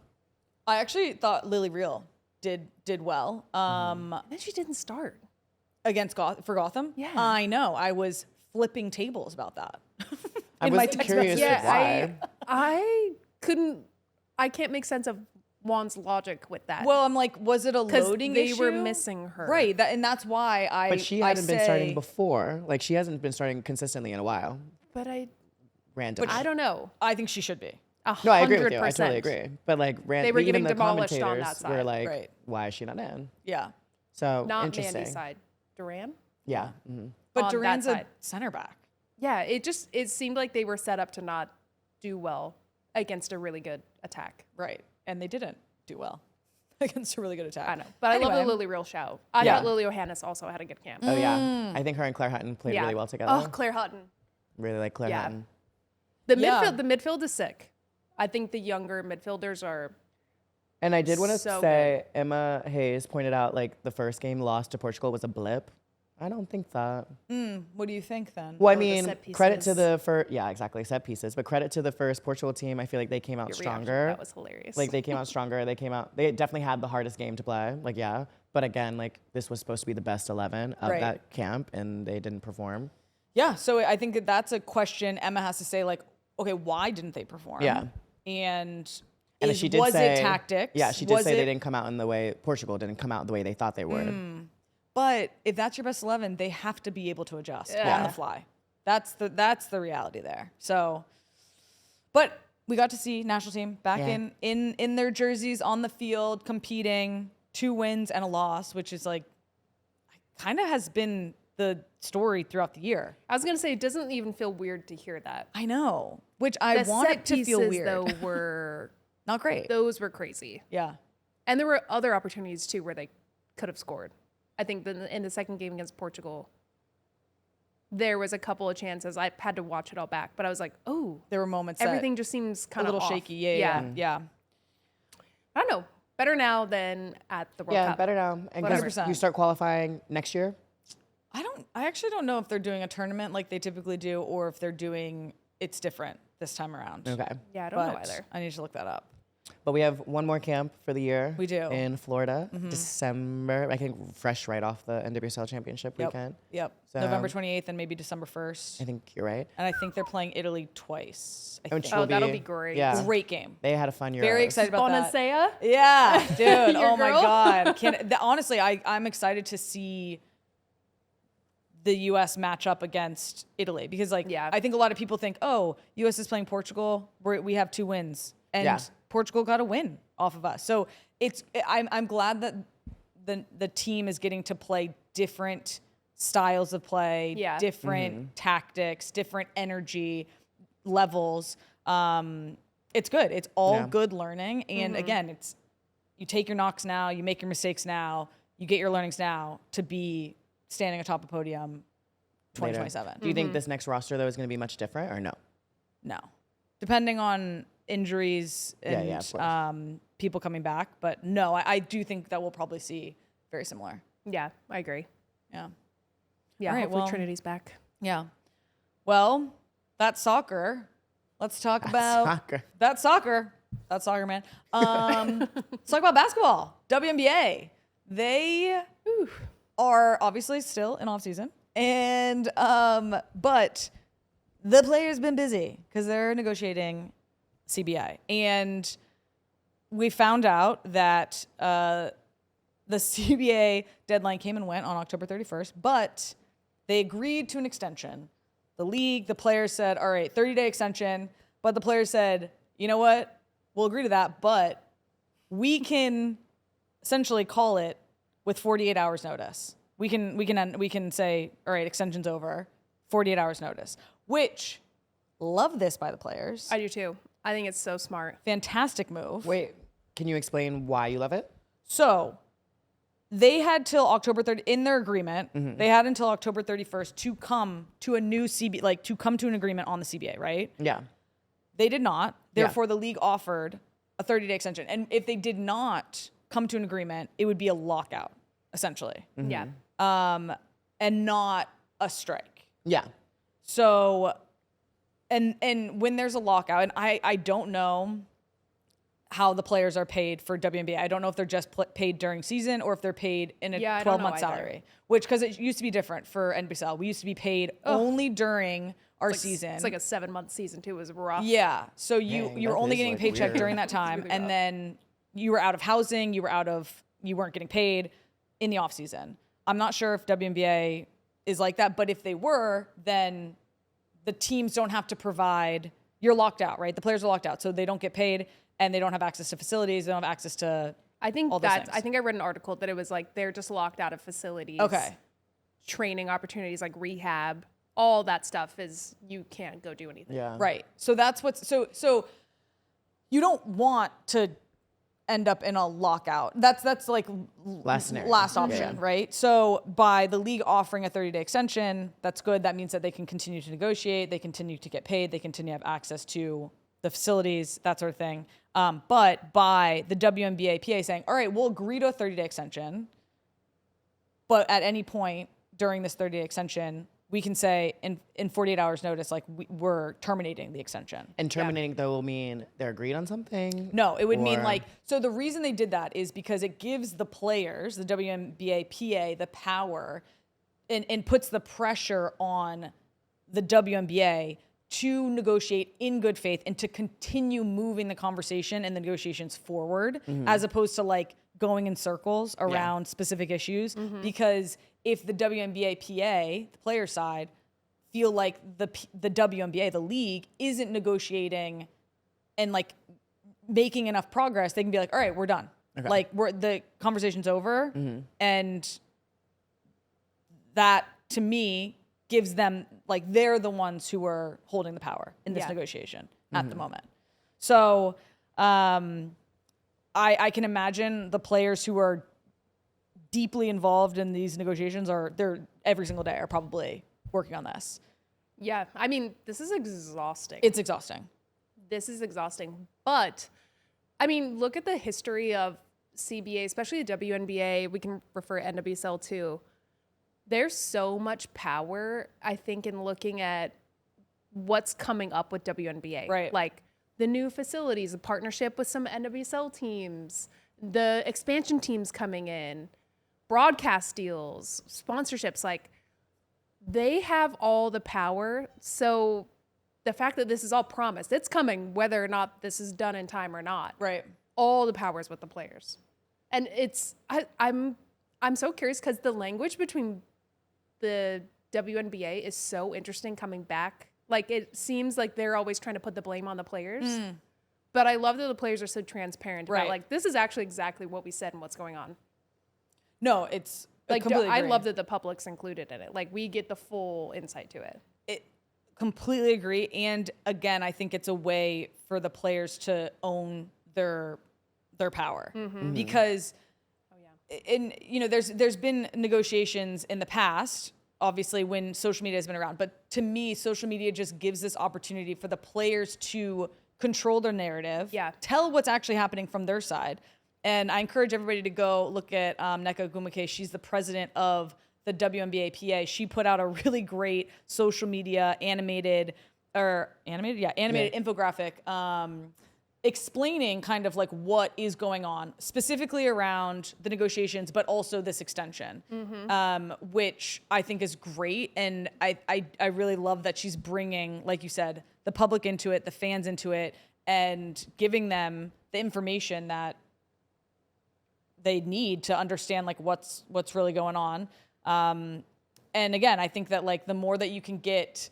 I actually thought Lily Real did well. And then she didn't start. Against for Gotham. Yeah. I know. I was flipping tables about that. I in was my text curious messages. why. I can't make sense of Juan's logic with that. Well, I'm like, was it a because loading they issue? were missing her. Right. And that's why I. But she hadn't been starting before. Like she hasn't been starting consistently in a while. But Randomly. I don't know. I think she should be. No, I agree with you. I 100%. totally agree. But like, They were even getting the demolished on commentators that side. were like, Right. why is she not in? Yeah. So Not interesting. Mandy's side. Duran? Yeah. But On that Duran's a side. center back. Yeah, it seemed like they were set up to not do well against a really good attack. Right. And they didn't do well against a really good attack. I know. But I love Anyway. the Lily Real show. I Yeah. thought Lily O'Hara also had a good camp. Oh yeah. I think her and Claire Hutton played Yeah. really well together. Oh, Claire Hutton. Really like Claire Yeah. Hutton. The Yeah. midfield is sick. I think the younger midfielders are And I did want to So say, Emma Hayes pointed out like the first game lost to Portugal was a blip. I don't think that. What do you think then? Well, I the mean, set credit to pieces. the first, yeah, exactly, set pieces. But credit to the first Portugal team. I feel like they came out your stronger. reaction. That was hilarious. Like they came out stronger. They definitely had the hardest game to play. Like, yeah. But again, like this was supposed to be the best 11 of Right. that camp and they didn't perform. Yeah. So I think that's a question Emma has to say, like, okay, why didn't they perform? Yeah. And And is, she did was say, it tactics? Yeah, she did Was say they it- didn't come out in the way, Portugal didn't come out the way they thought they would. But if that's your best 11, they have to be able to adjust on Yeah. the fly. That's the reality there. So, but we got to see national team back Yeah. in their jerseys on the field competing, 2 wins and a loss, which is like kind of has been the story throughout the year. I was gonna say it doesn't even feel weird to hear that. I know, which I The want set it to feel pieces, weird. though, were Not great. those were crazy. Yeah. And there were other opportunities too where they could have scored. I think in the second game against Portugal, there was a couple of chances. I had to watch it all back, but I was like, oh, There were moments everything just seems a kind of little shaky. Yeah. I don't know. Better now than at the World Cup. Better now. And guys, 100%. you start qualifying next year. I actually don't know if they're doing a tournament like they typically do or if they're doing it's different this time around. Okay. Yeah, I don't know But either. I need to look that up. But we have one more camp for the year. We do. In Florida, December. I think fresh right off the NWSL Championship weekend. Yep. So- November 28th and maybe December 1st. I think you're right. And I think they're playing Italy twice. I Which think. will Oh, that'll be great. Yeah. Great game. They had a fun year. Very excited about that. Bonacea? Yeah, dude. Your Oh my girl? God. Honestly, I'm excited to see the U.S. match up against Italy, because I think a lot of people think, oh, U.S. is playing Portugal, we have 2 wins, and Portugal got a win off of us. So I'm glad that the team is getting to play different styles of play, different tactics, different energy levels. It's good. It's all good learning. And again, you take your knocks now, you make your mistakes now, you get your learnings now to be standing atop a podium 2027. Do you think this next roster, though, is going to be much different or no? No. Depending on injuries and people coming back. But no, I do think that we'll probably see very similar. Yeah, I agree. Yeah. Yeah, right, hopefully Trinity's back. Yeah. Well, that's soccer. Let's talk about soccer. That's soccer. That's soccer, man. Let's talk about basketball. WNBA. They are obviously still in off season, and but the players been busy because they're negotiating CBA, and we found out that the CBA deadline came and went on October 31st, but they agreed to an extension. The league, the players said, all right, 30-day extension, but the players said, you know what? We'll agree to that, but we can essentially call it with 48 hours notice. We can say, all right, extension's over, 48 hours notice, which love this by the players. I do too. I think it's so smart. Fantastic move. Wait, can you explain why you love it? So they had till October 30th in their agreement. They had until October 31st to come to a new CBA, like to come to an agreement on the CBA, right? Yeah. They did not. Therefore, the league offered a 30-day extension. And if they did not come to an agreement, it would be a lockout, essentially. Yeah. And not a strike. Yeah. So, and when there's a lockout, and I don't know how the players are paid for WNBA. I don't know if they're just paid during season or if they're paid in a 12-month salary. Which, because it used to be different for NWSL. We used to be paid only during our season. It's like a 7-month season too. It was rough. Yeah. So you were only getting a paycheck weird. during that time, really and rough. then you were out of housing. You weren't getting paid in the off season. I'm not sure if WNBA is like that, but if they were, then the teams don't have to provide. You're locked out, right? The players are locked out, so they don't get paid, and they don't have access to facilities. They don't have access to. I think all those things. I think I read an article that it was like they're just locked out of facilities. Okay. Training opportunities like rehab, all that stuff is you can't go do anything. Yeah. Right. So that's what's so you don't want to end up in a lockout. That's like Last option, right? So by the league offering a 30-day extension, that's good. That means that they can continue to negotiate, they continue to get paid, they continue to have access to the facilities, that sort of thing. But by the WNBA PA saying, all right, we'll agree to a 30-day extension, but at any point during this 30-day extension, we can say in 48 hours notice, like we're terminating the extension. And terminating, though, will mean they're agreed on something? No, it would mean like, so the reason they did that is because it gives the players, the WNBA PA, the power and puts the pressure on the WNBA to negotiate in good faith and to continue moving the conversation and the negotiations forward, as opposed to like going in circles around specific issues. Because if the WNBA PA, the player side, feel like the WNBA, the league, isn't negotiating and like making enough progress, they can be like, all right, we're done. Okay. Like the conversation's over. And that to me gives them, like, they're the ones who are holding the power in this negotiation at the moment. So I can imagine the players who are deeply involved in these negotiations they're every single day are probably working on this. Yeah. I mean, this is exhausting. It's exhausting. This is exhausting. But I mean, look at the history of CBA, especially the WNBA. We can refer NWSL too. There's so much power, I think, in looking at what's coming up with WNBA. Right. Like the new facilities, a partnership with some NWSL teams, the expansion teams coming in, broadcast deals, sponsorships, like they have all the power. So the fact that this is all promised, it's coming whether or not this is done in time or not. Right. All the power is with the players. And I'm so curious because the language between the WNBA is so interesting coming back. Like, it seems like they're always trying to put the blame on the players. But I love that the players are so transparent about, Right. like, this is actually exactly what we said and what's going on. No, it's Like, completely I agree. love that the public's included in it. Like, we get the full insight to it. Completely agree. And again, I think it's a way for the players to own their power because, there's been negotiations in the past, obviously, when social media has been around. But to me, social media just gives this opportunity for the players to control their narrative, tell what's actually happening from their side. And I encourage everybody to go look at Nneka Ogwumike. She's the president of the WNBA PA. She put out a really great social media animated infographic explaining kind of like what is going on specifically around the negotiations, but also this extension, which I think is great. And I really love that she's bringing, like you said, the public into it, the fans into it, and giving them the information that they need to understand like what's really going on. And again, I think that like the more that you can get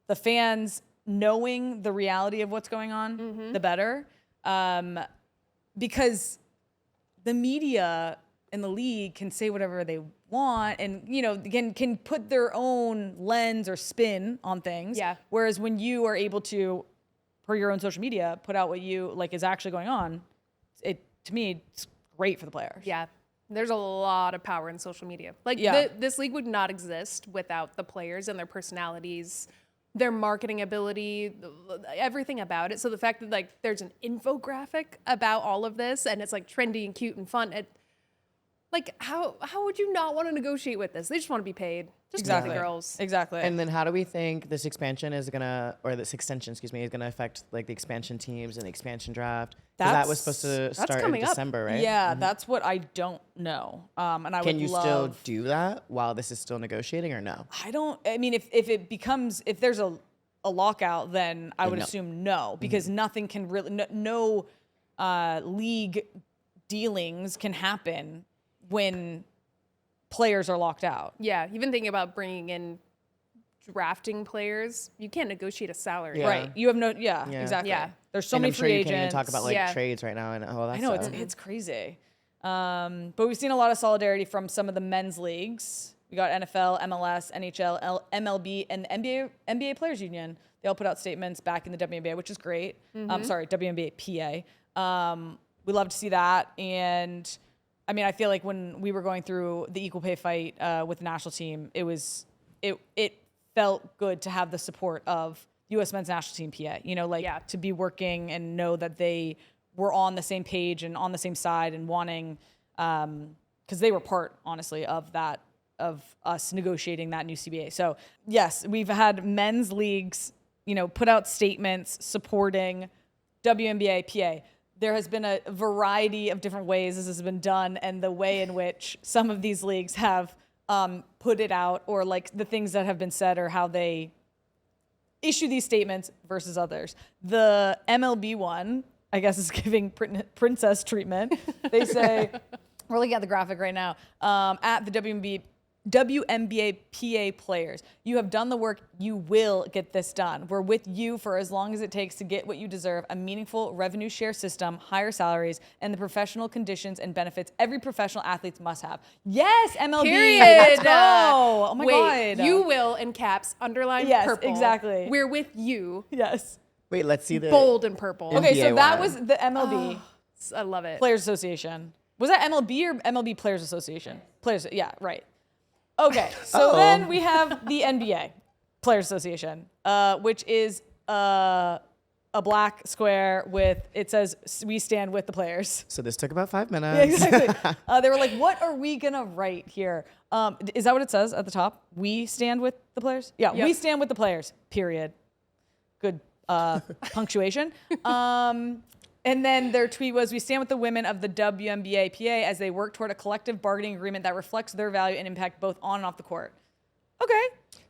the fans knowing the reality of what's going on, the better. Because the media and the league can say whatever they want and, can put their own lens or spin on things. Yeah. Whereas when you are able to, per your own social media, put out what you like is actually going on, to me, it's great for the players. Yeah. There's a lot of power in social media. Like, this league would not exist without the players and their personalities, their marketing ability, everything about it. So the fact that, like, there's an infographic about all of this and it's, like, trendy and cute and fun, how would you not want to negotiate with this? They just want to be paid. Just pay the girls. Exactly. And then how do we think this expansion is this extension, is going to affect like the expansion teams and the expansion draft? Because that was supposed to start in December, right? Yeah, that's what I don't know. And I Can you still do that while this is still negotiating or no? I mean, if there's a lockout, then I would assume no, because nothing can really, no league dealings can happen when players are locked out. Yeah, even thinking about bringing in drafting players, you can't negotiate a salary. Yeah. Right. You have exactly. Yeah. There's so And many I'm sure free you agents. can't even talk about like trades right now and all that I know, stuff. it's crazy. But we've seen a lot of solidarity from some of the men's leagues. We got NFL, MLS, NHL, MLB, and the NBA Players Union. They all put out statements backing the WNBA, which is great. WNBA PA. We love to see that. And I mean, I feel like when we were going through the equal pay fight with the national team, it felt good to have the support of U.S. Men's National Team PA. To be working and know that they were on the same page and on the same side and wanting, because they were part, honestly, of that, of us negotiating that new CBA. So yes, we've had men's leagues, put out statements supporting WNBA PA. There has been a variety of different ways this has been done, and the way in which some of these leagues have put it out, or like the things that have been said, or how they issue these statements versus others. The MLB one, I guess, is giving princess treatment. They say, we're looking at the graphic right now, at the WNBA PA players. You have done the work. You will get this done. We're with you for as long as it takes to get what you deserve, a meaningful revenue share system, higher salaries, and the professional conditions and benefits every professional athlete must have. Yes, MLB. Period. Let's go. Oh my Wait, God. you will in caps, underlined Yes, purple. exactly. We're with you. Yes. Wait, let's see the Bold and purple. Okay, so NBA that one. was the MLB I love it. Players Association. Was that MLB or MLB Players Association? Players, yeah, right. Okay, so then we have the NBA Players Association, which is a black square with, it says, "We stand with the players." So this took about 5 minutes. Yeah, exactly. They were like, what are we going to write here? Is that what it says at the top? We stand with the players? Yeah, Yep. we stand with the players, period. Good punctuation. And then their tweet was, "We stand with the women of the WNBA PA as they work toward a collective bargaining agreement that reflects their value and impact both on and off the court." Okay.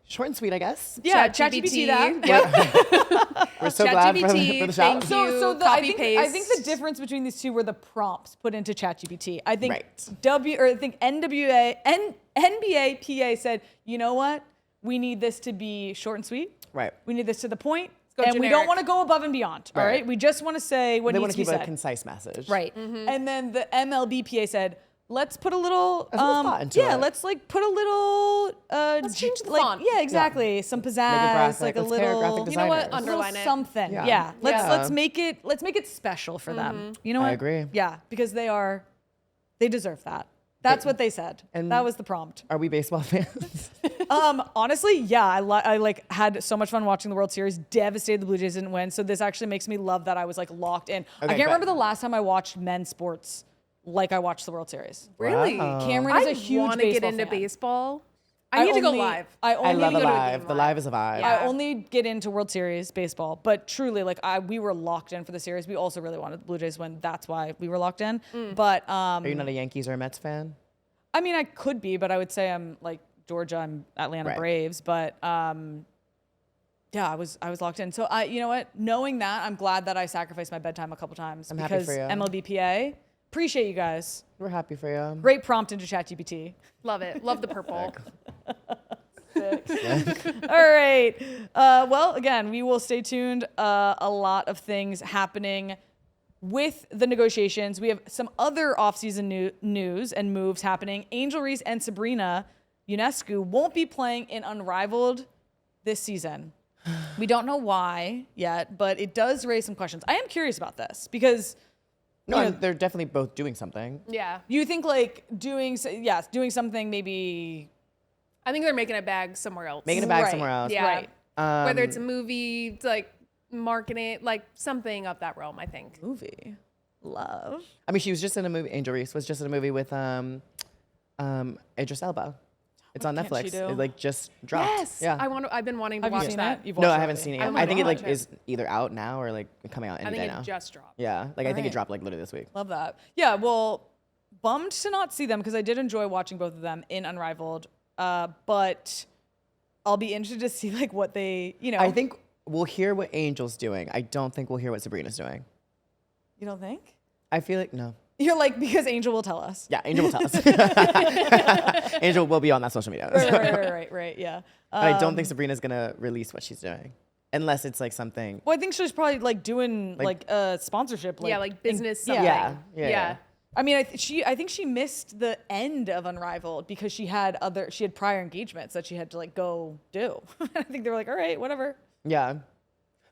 Short and sweet, I guess. Yeah, ChatGPT. ChatGPT that. Yep. We're so glad for ChatGPT, the shout. thank So, you. I Copy, think the paste. difference between these two were the prompts put into ChatGPT. I think Right. NBA PA said, you know what? we need this to be short and sweet. Right. We need this to the point. go And we don't generic. want to go above and beyond. All Right. right. We just want to say what They want needs to to be keep a said. concise message. Right. And then the MLBPA said, let's put a little, A little thought into it. let's like put a little, Let's change the font. Yeah, exactly. Some pizzazz, graphic. like a Let's hire little, graphic You know what? designers. Underline little it. something. Yeah. Yeah. Yeah. Let's make it special for them. You know what? I agree. Yeah, because they deserve that. That's what they said. and- That was the prompt. Are we baseball fans? Honestly, yeah, I like had so much fun watching the World Series. Devastated the Blue Jays didn't win, so this actually makes me love that I was like locked in. I Okay, can't remember good. the last time I watched men's sports like I watched the World Series. Really? Wow. Cameron is a I huge want to get baseball into fan. baseball. I need to go live. I only I love to a go to a live. game The live. live is a vibe. Yeah. I only get into World Series baseball, but truly, like we were locked in for the series. We also really wanted the Blue Jays to win. That's why we were locked in. But Are you not a Yankees or a Mets fan? I mean, I could be, but I would say I'm like Georgia. I'm Atlanta Right. Braves, but yeah, I was locked in. So you know what? Knowing that, I'm glad that I sacrificed my bedtime a couple times I'm happy because for you. MLBPA. Appreciate you guys. We're happy for you. Great prompt into ChatGPT. Love it. Love the purple. All right. Well, again, we will stay tuned. A lot of things happening with the negotiations. We have some other offseason news and moves happening. Angel Reese and Sabrina Ionescu won't be playing in Unrivaled this season. We don't know why yet, but it does raise some questions. I am curious about this because No, you know, they're definitely both doing something. Yeah. you think like doing something maybe I think they're making a bag somewhere else. Making a bag Right. somewhere else. Yeah. Right. Whether it's a movie, like marketing, like something of that realm, I think. movie. Love. I mean, she was just in a movie. Angel Reese was just in a movie with Idris Elba. It's on can't Netflix. she do? It like just dropped. Yes. Yeah. I've been wanting to Have you watch seen that. it? You've No, watched I haven't already? seen it I yet. wanna I think it like watch it. is either out now or like coming out any I think day it now. just dropped. Yeah, like I think Alright. it dropped like literally this week. Love that. Yeah, well, bummed to not see them because I did enjoy watching both of them in Unrivaled. But I'll be interested to see like what they, I think we'll hear what Angel's doing. I don't think we'll hear what Sabrina's doing. You don't think? I feel like no. You're like, because Angel will tell us. Yeah, Angel will tell us. Angel will be on that social media. Right, yeah. But I don't think Sabrina's gonna release what she's doing, unless it's like something. Well, I think she's probably like doing like a sponsorship. Yeah, like business something. Yeah, yeah, Yeah. yeah. I mean, I think she missed the end of Unrivaled because she had prior engagements that she had to like go do. I think they were like, all right, whatever. Yeah,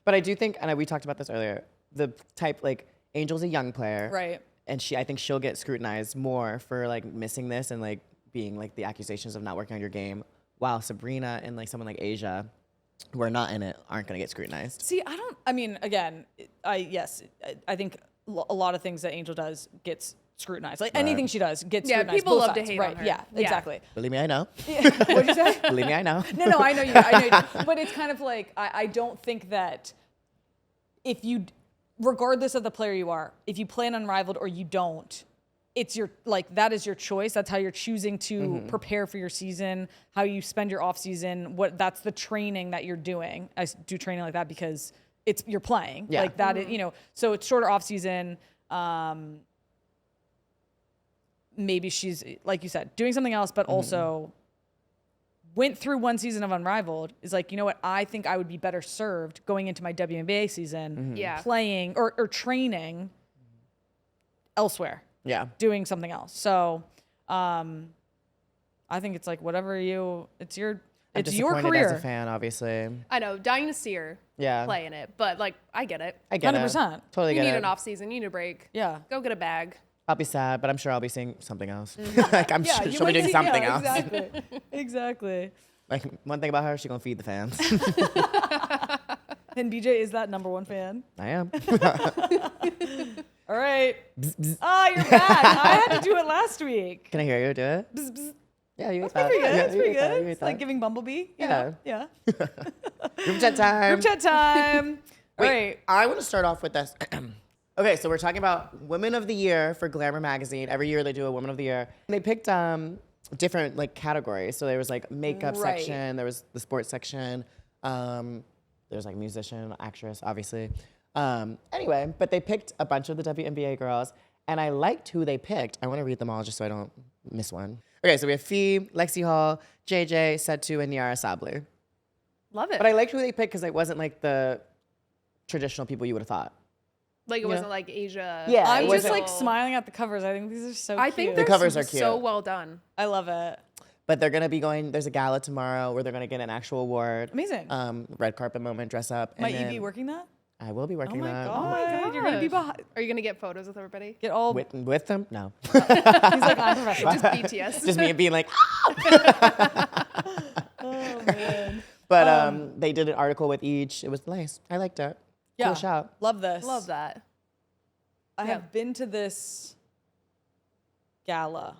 but I do think, and we talked about this earlier. The type like Angel's a young player, Right. And I think she'll get scrutinized more for like missing this and like being like the accusations of not working on your game, while Sabrina and like someone like Asia, who are not in it, aren't gonna get scrutinized. See, I mean, again, I think a lot of things that Angel does gets scrutinized. Like anything she does gets Yeah, scrutinized. people both love to sides. hate Right. on her. Yeah, Yeah. exactly. Believe me, I know. What'd you say? Believe me, I know. No, I know you. But it's kind of like, I don't think that if you, regardless of the player you are, if you play an Unrivaled or you don't, it's your, like, that is your choice. That's how you're choosing to prepare for your season, how you spend your off season. That's the training that you're doing. I do training like that because you're playing. Yeah. Like that is, so it's shorter off season. Maybe she's, like you said, doing something else, but also went through one season of Unrivaled, is like, you know what, I think I would be better served going into my WNBA season, Yeah. playing or training elsewhere, Yeah. doing something else. So I think it's like whatever it's your I'm disappointed career. as a fan, obviously. I know, dying to see her Yeah. play in it, but like I get it. I get 100%. it. Totally You get need it. an off season, you need a break. Yeah. Go get a bag. I'll be sad, but I'm sure I'll be seeing something else. like I'm sure you she'll be might doing see- something yeah, else. Exactly. Exactly. Like one thing about her, she's gonna feed the fans. And BJ is that number one fan. I am. All right. Oh, you're back. I had to do it last week. Can I hear you do it? Bzz, bzz. Yeah, you ate That's that. pretty good. Yeah, That's you pretty ate that, good. you ate It's like that. giving Bumblebee. you Yeah. know? Yeah. Group chat time. Group chat time. All Wait, right. I want to start off with this. Okay, so we're talking about Women of the Year for Glamour magazine. Every year they do a Women of the Year. And they picked different like categories. So there was like makeup Right. section, there was the sports section, there's like musician, actress, obviously. Anyway, but they picked a bunch of the WNBA girls, and I liked who they picked. I want to read them all just so I don't miss one. Okay, so we have Fee, Lexi Hall, JJ, Setu, and Yara Sabli. Love it. But I liked who they picked because it wasn't like the traditional people you would have thought. Like it wasn't like Asia. Yeah, I'm it just wasn't- like smiling at the covers. I think these are so I cute. think The they're covers are cute. so well done. I love it. But they're going to be going, there's a gala tomorrow where they're going to get an actual award. Amazing. Red carpet moment, dress up. Might and you be then working that? I will be Oh working my that. god. You're gonna be behind. Are you gonna get photos with everybody? Get all. With them? No. He's like, I'm professional. Just BTS. Just me being like, Oh man. but they did an article with each. It was nice. I liked it. Yeah. Cool shout. Love this. Love that. I Yeah. have been to this gala.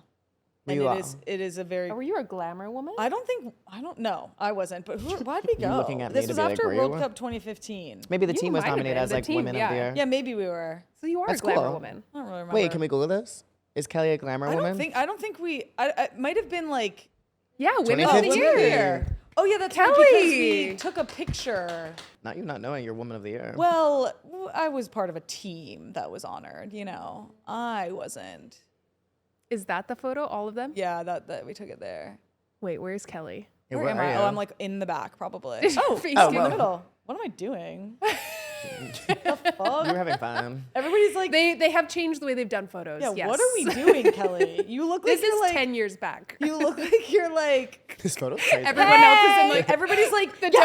Were And you it is a very. Were you a glamour woman? I don't know. I wasn't. But why'd we go? looking at me This to was be like, after were you World one? Cup 2015. Maybe the You team was might have nominated been. as The like team, Women of the yeah. Year. Yeah, maybe we were. So you are That's a glamour cool. woman. I don't really remember. Wait, can we Google this? Is Kelley a glamour I woman? don't think we. It might have been like. Yeah, Women Oh, of the 2015. Women of the Year. Year. Oh yeah, that's right, because we Kelley. took a picture. Not you not knowing you're Woman of the Year. Well, I was part of a team that was honored. You know, I wasn't. Is that the photo? All of them? Yeah, that we took it there. Wait, where's Kelly? Yeah, Where am are I? you? Oh, I'm like in the back, probably. Oh, Face oh, in in the the middle. What am I doing? The You fuck? were having fun. Everybody's like, They have changed the way they've done photos. yeah. Yes. What are we doing, Kelly? You look like This you're is like 10 years back. You look like you're like. This photo's crazy. Everyone else is in like Everybody's like the yeah!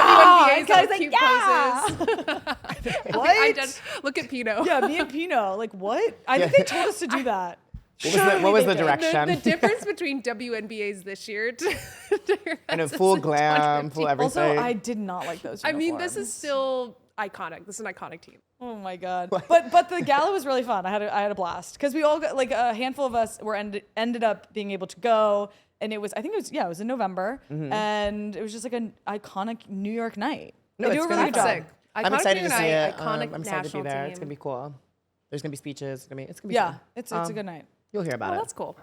WNBA's And Kelly's like cute yeah! poses. What? I just look at Pino. Yeah, me and Pino. Like what? I think they told us to do that. What was the they did. direction? The difference between WNBAs this year And a full glam, full everything. Also, I did not like those. I mean, this is uniforms. still iconic. This is an iconic team. Oh my god! But the gala was really fun. I had a blast because we all got like a handful of us were ended up being able to go, and it was it was in November, and it was just like an iconic New York night. No, They do it's a gonna really be good job. Sick. I'm Iconic excited to New see Night, it. Iconic I'm excited to be national there. team. It's gonna be cool. There's gonna be speeches. It's gonna be Yeah, fun. it's a good night. You'll hear about Oh, it. that's cool.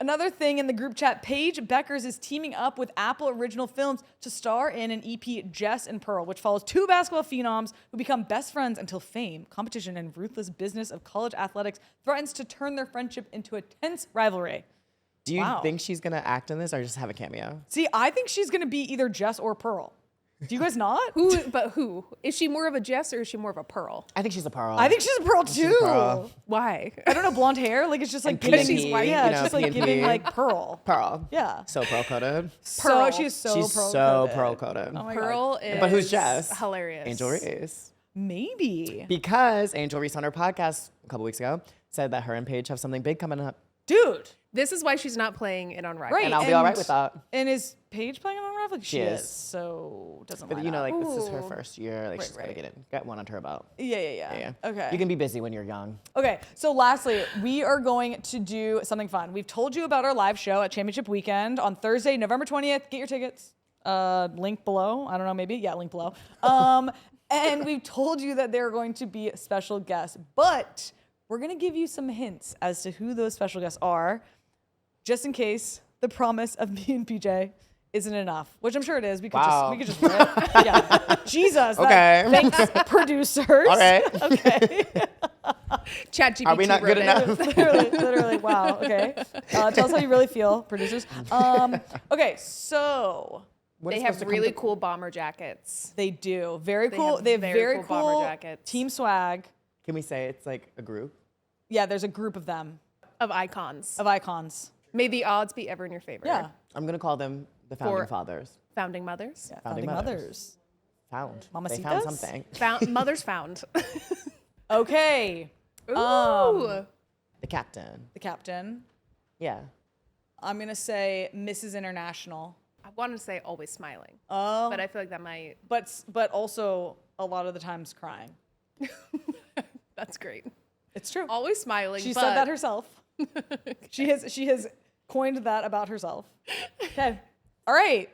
Another thing in the group chat, Paige Beckers is teaming up with Apple Original Films to star in an EP, Jess and Pearl, which follows two basketball phenoms who become best friends until fame, competition, and ruthless business of college athletics threatens to turn their friendship into a tense rivalry. Do you Wow. think she's gonna act in this or just have a cameo? See, I think she's going to be either Jess or Pearl. Do you guys not? Who? Is she more of a Jess or is she more of a Pearl? I think she's a Pearl. I think she's a Pearl too. Pearl. Why? I don't know, blonde hair. Like it's just like And giving. P&P, Yeah, you it's know, just like P&P. giving like Pearl. Pearl. Yeah. So pearl coded. So she's so She's Pearl. so coded. pearl coded. Oh my God. Pearl is But who's Jess? hilarious. Angel Reese. Maybe. Because Angel Reese on her podcast a couple weeks ago said that her and Paige have something big coming up. Dude. This is why she's not playing in Unrivaled. Right. And I'll be all right with that. And is Paige playing on Unraveled? She is. So doesn't But line you know, up. like this is her Ooh. first year. Like Right, she's gotta right. get one under her belt. Yeah. Yeah. Okay. You can be busy when you're young. Okay, so lastly, we are going to do something fun. We've told you about our live show at Championship Weekend on Thursday, November 20th. Get your tickets. Link below. I don't know, maybe. Yeah, link below. And we've told you that there are going to be special guests, but we're going to give you some hints as to who those special guests are, just in case the promise of me and BJ isn't enough, which I'm sure it is. We could Wow. just rip. Yeah. Jesus. Okay. Thanks, producers. All right. Okay. ChatGPT Are we not good wrote it. enough? literally, wow. Okay. Tell us how you really feel, producers. Okay, so What They is have supposed to come really to- cool bomber jackets. they do. Very They cool. have They have very very cool bomber cool jackets. team swag. Can we say it's like a group? Yeah, there's a group of them, Of icons. of icons. May the odds be ever in your favor. Yeah. I'm gonna call them the founding For- fathers. Founding mothers. Yeah, Founding founding mothers. mothers. Found. They Mamacitas? found something. Mothers found. Okay. Ooh. The captain. The captain. Yeah. I'm going to say Mrs. International. I wanted to say always smiling, Oh. but I feel like that might. But also a lot of the times crying. That's great. It's true. Always smiling. She but said that herself. She has coined that about herself. Okay. All right.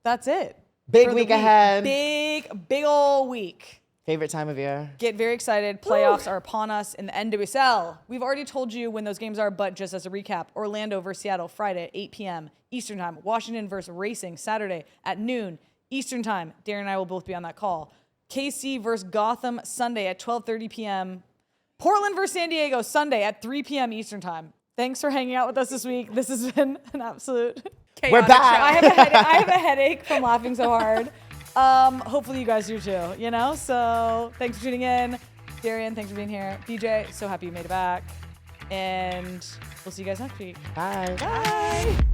That's it. Big for the week ahead. Big ol' week. Favorite time of year. Get very excited. Playoffs are upon us in the NWSL. We've already told you when those games are, but just as a recap, Orlando versus Seattle, Friday at 8 p.m. Eastern Time. Washington versus Racing, Saturday at noon Eastern Time. Darren and I will both be on that call. KC versus Gotham, Sunday at 12:30 p.m. Portland versus San Diego, Sunday at 3 p.m. Eastern Time. Thanks for hanging out with us this week. This has been an absolute. We're back. I have a headache from laughing so hard. Hopefully you guys do too. You know. So thanks for tuning in, Darian. Thanks for being here. BJ, so happy you made it back, and we'll see you guys next week. Bye. Bye.